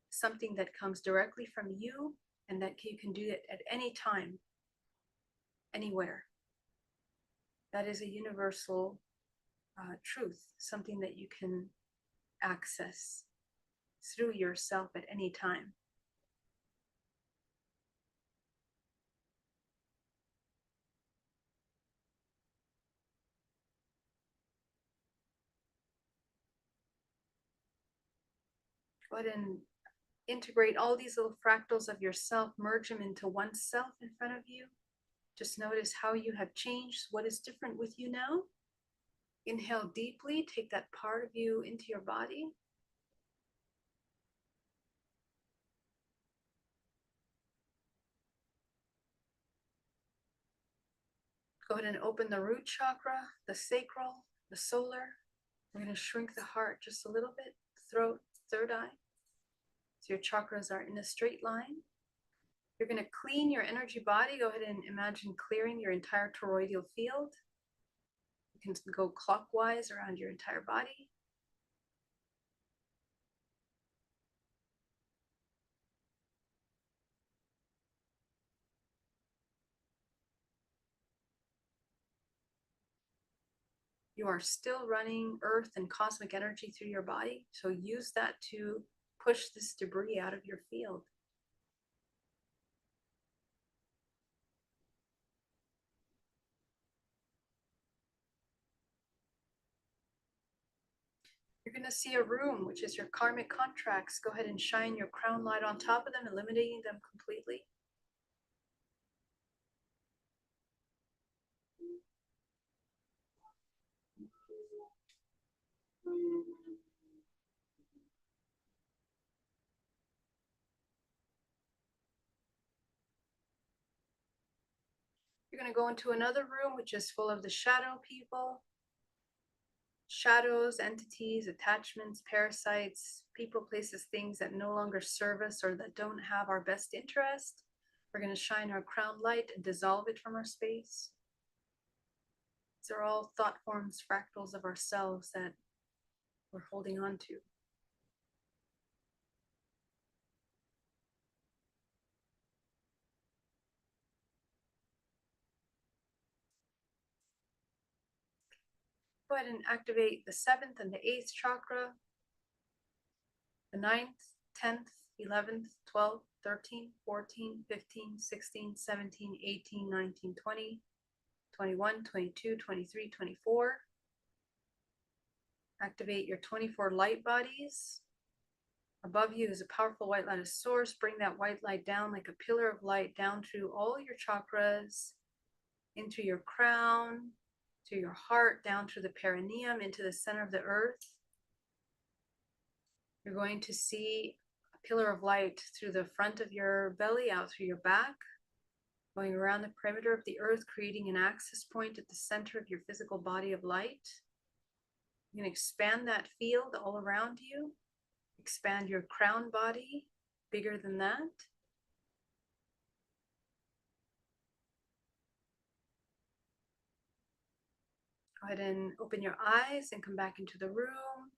something that comes directly from you and that you can do it at any time, anywhere. That is a universal truth, something that you can access through yourself at any time. Go ahead and integrate all these little fractals of yourself, merge them into one self in front of you. Just notice how you have changed, what is different with you now. Inhale deeply, take that part of you into your body. Go ahead and open the root chakra, the sacral, the solar. We're going to shrink the heart just a little bit, throat, third eye. So your chakras are in a straight line. You're going to clean your energy body. Go ahead and imagine clearing your entire toroidal field. You can go clockwise around your entire body. You are still running earth and cosmic energy through your body. So use that to push this debris out of your field. You're going to see a room, which is your karmic contracts. Go ahead and shine your crown light on top of them, eliminating them completely. You're going to go into another room, which is full of the shadow people. Shadows, entities, attachments, parasites, people, places, things that no longer serve us or that don't have our best interest. We're going to shine our crown light and dissolve it from our space. These are all thought forms, fractals of ourselves that we're holding on to. Go ahead and activate the 7th and the 8th chakra, the 9th, 10th, 11th, 12th, 13th, 14th, 15th, 16th, 17th, 18th, 19th, 20th, 21, 22, 23, 24. Activate your 24 light bodies. Above you is a powerful white light of source. Bring that white light down like a pillar of light down through all your chakras, into your crown, to your heart, down through the perineum, into the center of the earth. You're going to see a pillar of light through the front of your belly, out through your back, going around the perimeter of the earth, creating an access point at the center of your physical body of light. You can expand that field all around you. Expand your crown body bigger than that. Go ahead and open your eyes and come back into the room.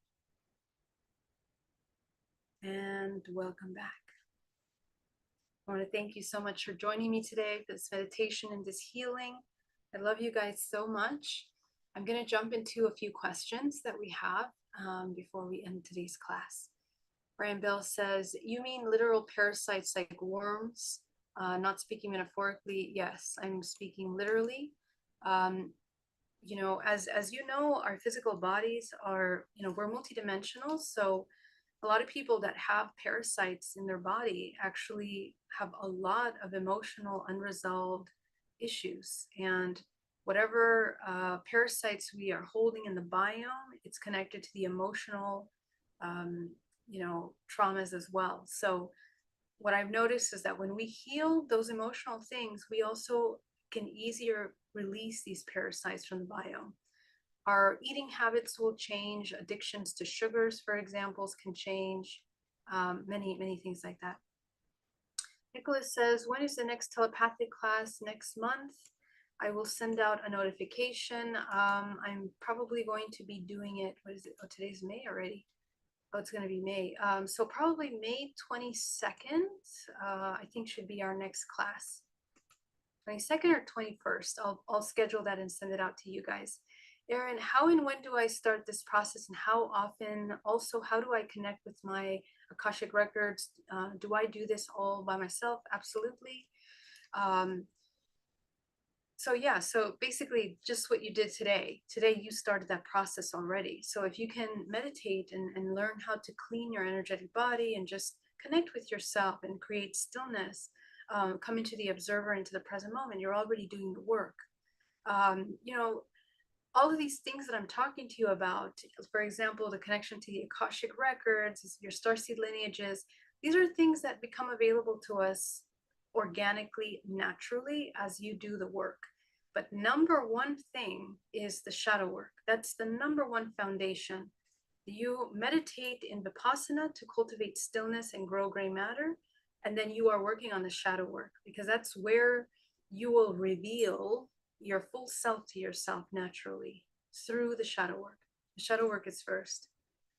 And welcome back. I want to thank you so much for joining me today for this meditation and this healing. I love you guys so much. I'm going to jump into a few questions that we have before we end today's class. Brian Bell says, you mean literal parasites like worms? Not speaking metaphorically. Yes, I'm speaking literally. You know, as you know, our physical bodies are, you know, we're multidimensional. So A lot of people that have parasites in their body actually have a lot of emotional unresolved issues. And whatever parasites we are holding in the biome, it's connected to the emotional, um, traumas as well. So what I've noticed is that when we heal those emotional things, we also can easier release these parasites from the biome. Our eating habits will change. Addictions to sugars, for examples, can change. Many things like that. Nicholas says, when is the next telepathic class? Next month. I will send out a notification. I'm probably going to be doing it. What is it? Oh, today's May already. Oh, it's going to be May. So probably May 22nd, I think should be our next class. 22nd or 21st. I'll schedule that and send it out to you guys. Erin, how and when do I start this process, and how often? Also, how do I connect with my Akashic records? Do I do this all by myself? Absolutely. So yeah, so basically just what you did today. Today you started that process already. So if you can meditate and learn how to clean your energetic body and just connect with yourself and create stillness, come into the observer, into the present moment, you're already doing the work. All of these things that I'm talking to you about, for example, the connection to the Akashic records, your starseed lineages, these are things that become available to us organically, naturally, as you do the work. But number one thing is the shadow work. That's the number one foundation. You meditate in Vipassana to cultivate stillness and grow gray matter. And then you are working on the shadow work, because that's where you will reveal your full self to yourself naturally through the shadow work. The shadow work is first.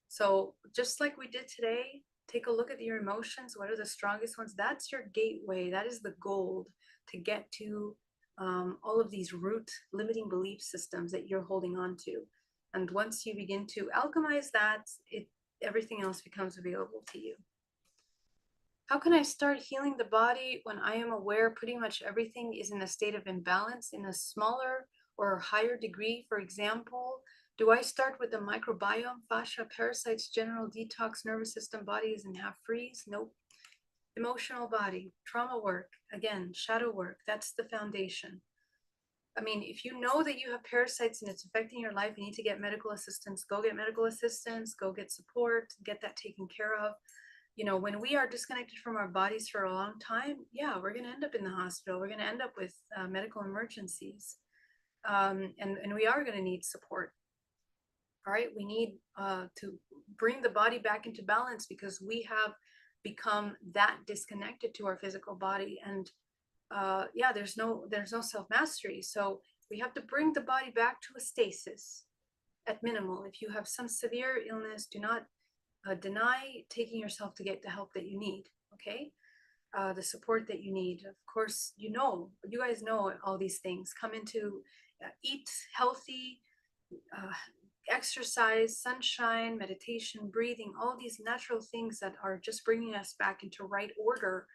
So just like we did today, take a look at your emotions. What are the strongest ones? That's your gateway. That is the gold to get to all of these root limiting belief systems that you're holding on to. And once you begin to alchemize that, everything else becomes available to you. How can I start healing the body when I am aware pretty much everything is in a state of imbalance in a smaller or higher degree? For example, do I start with the microbiome, fascia, parasites, general detox, nervous system, body is in half freeze? Nope. Emotional body, trauma work, again, shadow work, that's the foundation. I mean, if you know that you have parasites and it's affecting your life, you need to get medical assistance, go get medical assistance, go get support, get that taken care of. When we are disconnected from our bodies for a long time, yeah, we're going to end up in the hospital. We're going to end up with medical emergencies. And we are going to need support. All right. We need to bring the body back into balance, because we have become that disconnected to our physical body. And there's no self-mastery. So we have to bring the body back to a stasis at minimal. If you have some severe illness, do not deny taking yourself to get the help that you need, okay? The support that you need. Of course, you guys know all these things. Come into eat healthy, exercise, sunshine, meditation, breathing, all these natural things that are just bringing us back into right order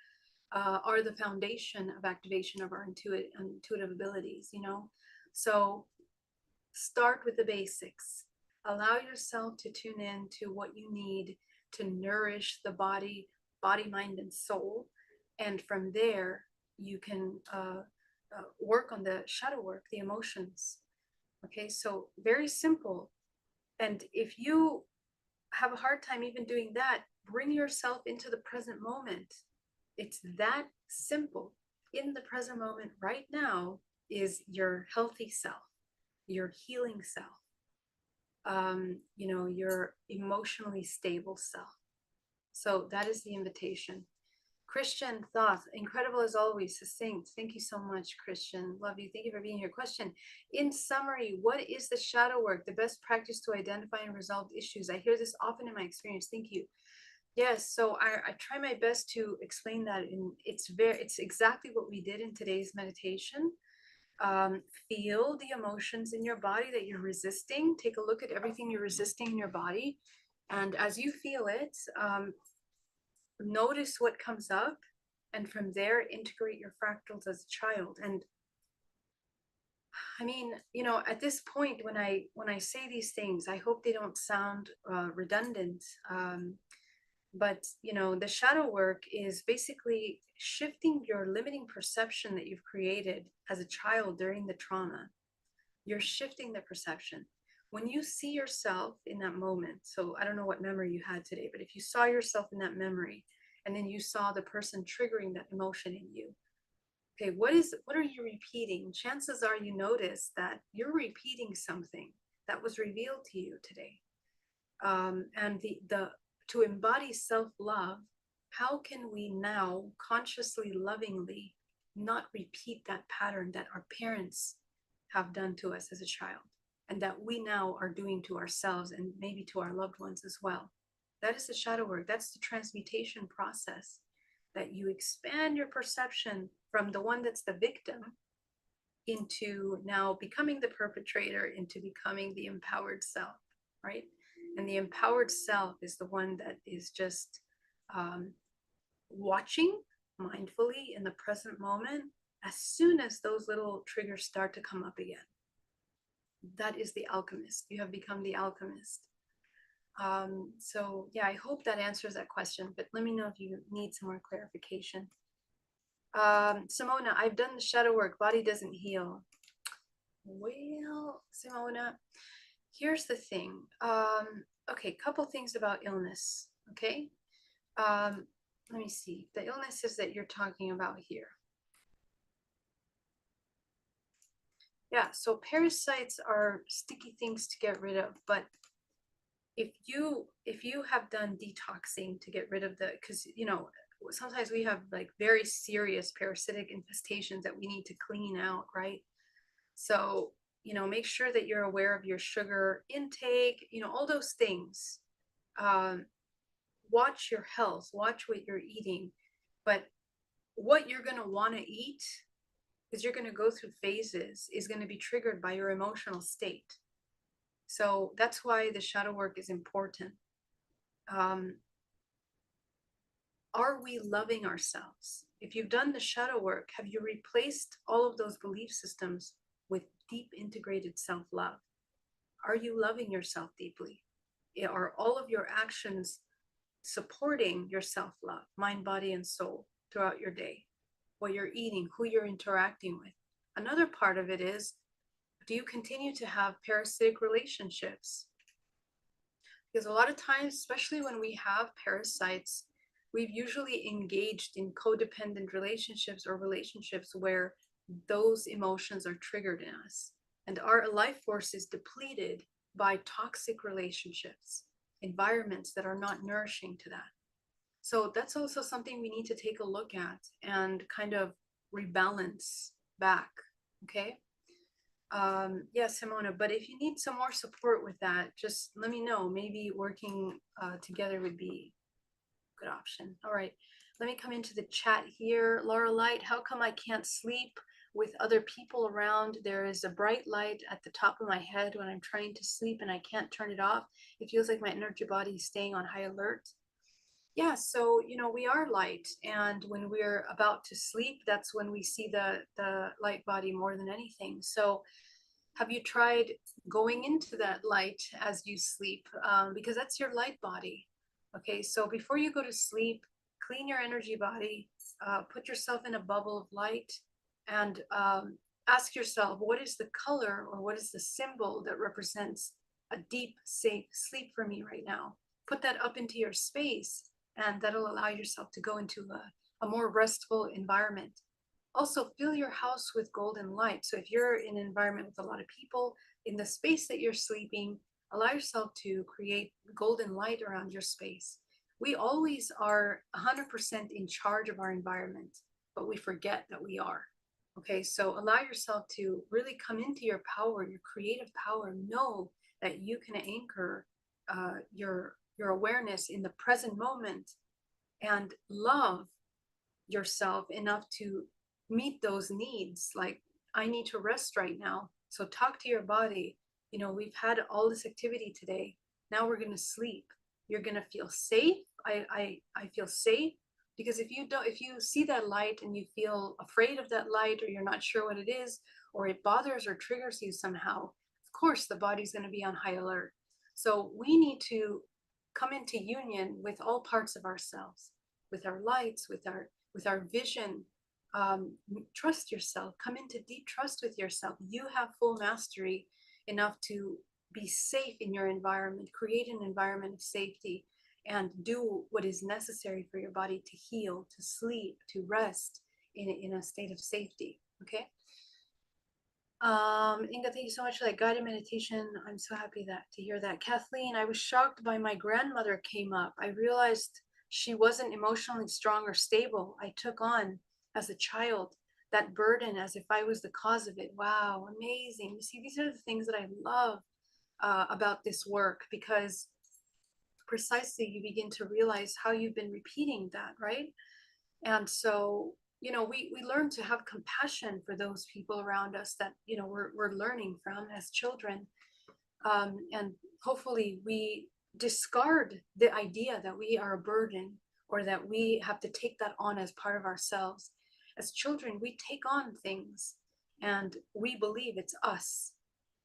are the foundation of activation of our intuitive abilities, So start with the basics. Allow yourself to tune in to what you need to nourish the body, mind, and soul. And from there, you can work on the shadow work, the emotions. Okay, so very simple. And if you have a hard time even doing that, bring yourself into the present moment. It's that simple. In the present moment right now is your healthy self, your healing self, your emotionally stable self. So that is the invitation. Christian, thoughts, incredible as always, succinct. Thank you so much, Christian. Love you. Thank you for being here. Question, in summary, what is the shadow work, the best practice to identify and resolve issues? I hear this often in my experience. Thank you. Yes, so I try my best to explain that. It's exactly what we did in today's meditation. Feel the emotions in your body that you're resisting. Take a look at everything you're resisting in your body. And as you feel it, notice what comes up. And from there, integrate your fractals as a child. And I mean, at this point, when I say these things, I hope they don't sound redundant. But, the shadow work is basically shifting your limiting perception that you've created as a child during the trauma. You're shifting the perception. When you see yourself in that moment, so I don't know what memory you had today, but if you saw yourself in that memory and then you saw the person triggering that emotion in you, okay, what are you repeating? Chances are you notice that you're repeating something that was revealed to you today. And the to embody self-love, how can we now consciously, lovingly not repeat that pattern that our parents have done to us as a child and that we now are doing to ourselves and maybe to our loved ones as well? That is the shadow work. That's the transmutation process, that you expand your perception from the one that's the victim into now becoming the perpetrator, into becoming the empowered self, right? And the empowered self is the one that is just watching mindfully in the present moment as soon as those little triggers start to come up again. That is the alchemist. You have become the alchemist. So yeah, I hope that answers that question, but let me know if you need some more clarification. Simona, I've done the shadow work, body doesn't heal. Well, Simona, here's the thing. Okay, couple things about illness, okay? Let me see, the illnesses that you're talking about here. Yeah, so parasites are sticky things to get rid of, but if you have done detoxing to get rid of because sometimes we have like very serious parasitic infestations that we need to clean out, right? So make sure that you're aware of your sugar intake, all those things. Watch your health, watch what you're eating, but what you're going to want to eat, because you're going to go through phases, is going to be triggered by your emotional state. So that's why the shadow work is important. Are we loving ourselves? If you've done the shadow work, have you replaced all of those belief systems with deep integrated self-love? Are you loving yourself deeply? Are all of your actions supporting your self-love, mind, body, and soul throughout your day? What you're eating, who you're interacting with. Another part of it is, do you continue to have parasitic relationships? Because a lot of times, especially when we have parasites, we've usually engaged in codependent relationships or relationships where those emotions are triggered in us. And our life force is depleted by toxic relationships, environments that are not nourishing to that. So that's also something we need to take a look at and kind of rebalance back, okay? Yeah, Simona, but if you need some more support with that, just let me know. Maybe working together would be a good option. All right, let me come into the chat here. Laura Light, how come I can't sleep with other people around? There is a bright light at the top of my head when I'm trying to sleep and I can't turn it off. It feels like my energy body is staying on high alert. Yeah, so we are light, and when we're about to sleep, that's when we see the light body more than anything. So have you tried going into that light as you sleep? Because that's your light body. Okay, so before you go to sleep, clean your energy body, put yourself in a bubble of light, and ask yourself, what is the color or what is the symbol that represents a deep, safe sleep for me right now? Put that up into your space, and that'll allow yourself to go into a more restful environment. Also, fill your house with golden light. So if you're in an environment with a lot of people, in the space that you're sleeping, allow yourself to create golden light around your space. We always are 100% in charge of our environment, but we forget that we are. Okay, so allow yourself to really come into your power, your creative power. Know that you can anchor your awareness in the present moment and love yourself enough to meet those needs. Like, I need to rest right now. So talk to your body. We've had all this activity today. Now we're going to sleep. You're going to feel safe. I feel safe, because if you see that light and you feel afraid of that light, or you're not sure what it is, or it bothers or triggers you somehow, of course the body's going to be on high alert. So we need to come into union with all parts of ourselves, with our lights, with our vision. Trust yourself. Come into deep trust with yourself. You have full mastery enough to be safe in your environment, create an environment of safety, and do what is necessary for your body to heal, to sleep, to rest in a state of safety. Okay. Inga, thank you so much for that guided meditation. I'm so happy to hear that. Kathleen, I was shocked by my grandmother came up. I realized she wasn't emotionally strong or stable. I took on as a child that burden as if I was the cause of it. Wow, amazing. You see, these are the things that I love about this work, because precisely you begin to realize how you've been repeating that, right? And so, we learn to have compassion for those people around us that, we're learning from as children. And hopefully we discard the idea that we are a burden, or that we have to take that on as part of ourselves. As children, we take on things and we believe it's us.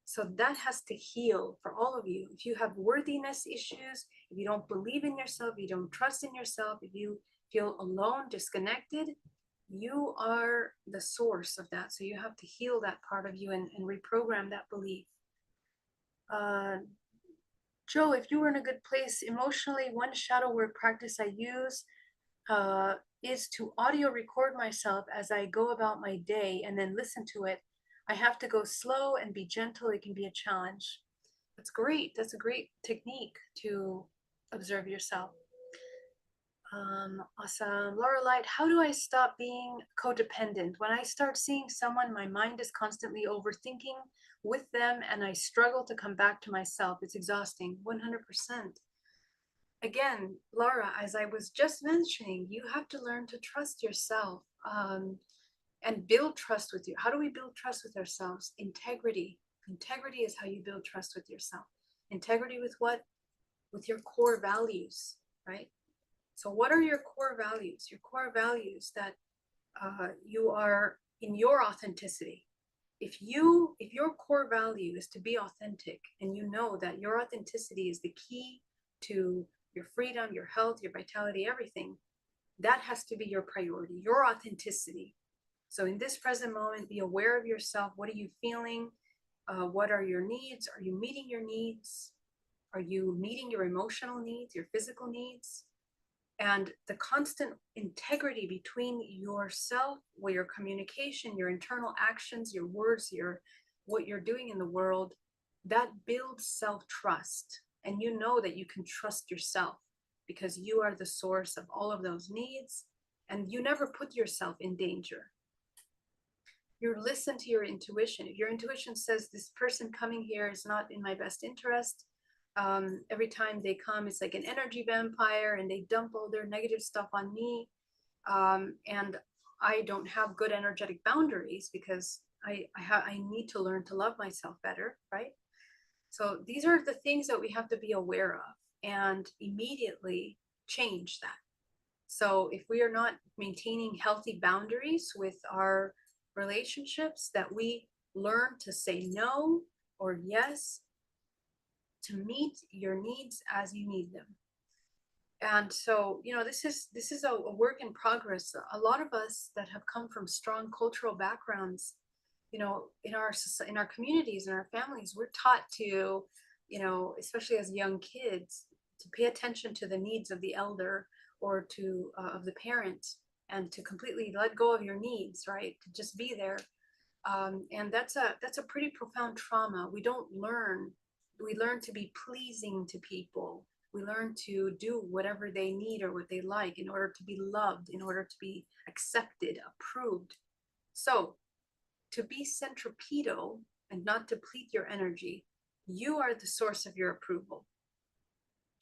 So that has to heal for all of you. If you have worthiness issues, if you don't believe in yourself, you don't trust in yourself, if you feel alone, disconnected, you are the source of that. So you have to heal that part of you and reprogram that belief. Joe, if you were in a good place emotionally, one shadow work practice I use is to audio record myself as I go about my day and then listen to it. I have to go slow and be gentle. It can be a challenge. That's great. That's a great technique to observe yourself. Awesome. Laura Light, how do I stop being codependent? When I start seeing someone, my mind is constantly overthinking with them and I struggle to come back to myself. It's exhausting, 100%. Again, Laura, as I was just mentioning, you have to learn to trust yourself and build trust with you. How do we build trust with ourselves? Integrity. Integrity is how you build trust with yourself. Integrity with what? With your core values, right? So what are your core values? Your core values that you are in your authenticity. If your core value is to be authentic, and you know that your authenticity is the key to your freedom, your health, your vitality, everything, that has to be your priority, your authenticity. So in this present moment, be aware of yourself. What are you feeling? What are your needs? Are you meeting your needs? Are you meeting your emotional needs, your physical needs? And the constant integrity between yourself, where your communication, your internal actions, your words, what you're doing in the world, that builds self-trust. And you know that you can trust yourself because you are the source of all of those needs, and you never put yourself in danger. You listen to your intuition. If your intuition says this person coming here is not in my best interest, every time they come, it's like an energy vampire and they dump all their negative stuff on me. And I don't have good energetic boundaries because I need to learn to love myself better, right? So these are the things that we have to be aware of and immediately change that. So if we are not maintaining healthy boundaries with our relationships, that we learn to say no or yes, to meet your needs as you need them. And so, this is a work in progress. A lot of us that have come from strong cultural backgrounds, in our communities, in our families, we're taught to, especially as young kids, to pay attention to the needs of the elder or to of the parent, and to completely let go of your needs, right? To just be there. And that's a pretty profound trauma. We learn to be pleasing to people. We learn to do whatever they need or what they like in order to be loved, in order to be accepted, approved. So to be centripetal and not deplete your energy, you are the source of your approval.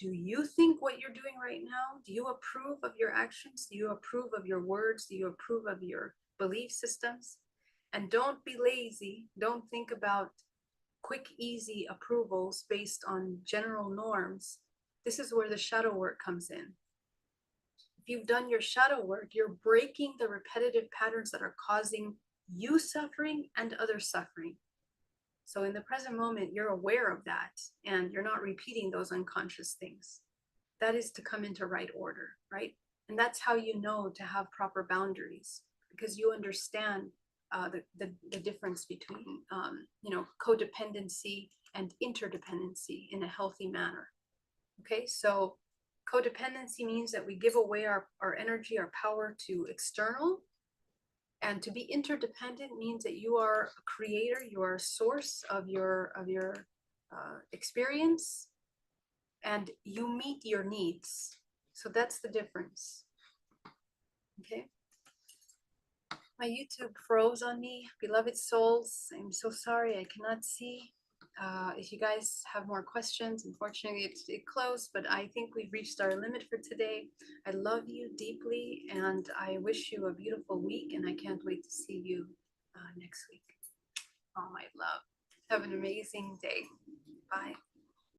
Do you think what you're doing right now? Do you approve of your actions? Do you approve of your words? Do you approve of your belief systems? And don't be lazy. Don't think about quick, easy approvals based on general norms. This is where the shadow work comes in. If you've done your shadow work, you're breaking the repetitive patterns that are causing you suffering and others suffering. So in the present moment, you're aware of that and you're not repeating those unconscious things. that is to come into right order, right? And that's how you know to have proper boundaries, because you understand the difference between, codependency and interdependency in a healthy manner. Okay, so codependency means that we give away our energy, our power to external. And to be interdependent means that you are a creator, you are a source of your experience, and you meet your needs. So that's the difference. Okay. My YouTube froze on me. Beloved souls, I'm so sorry, I cannot see. If you guys have more questions, unfortunately it closed, but I think we've reached our limit for today. I love you deeply, and I wish you a beautiful week, and I can't wait to see you next week. All my love. Have an amazing day. Bye.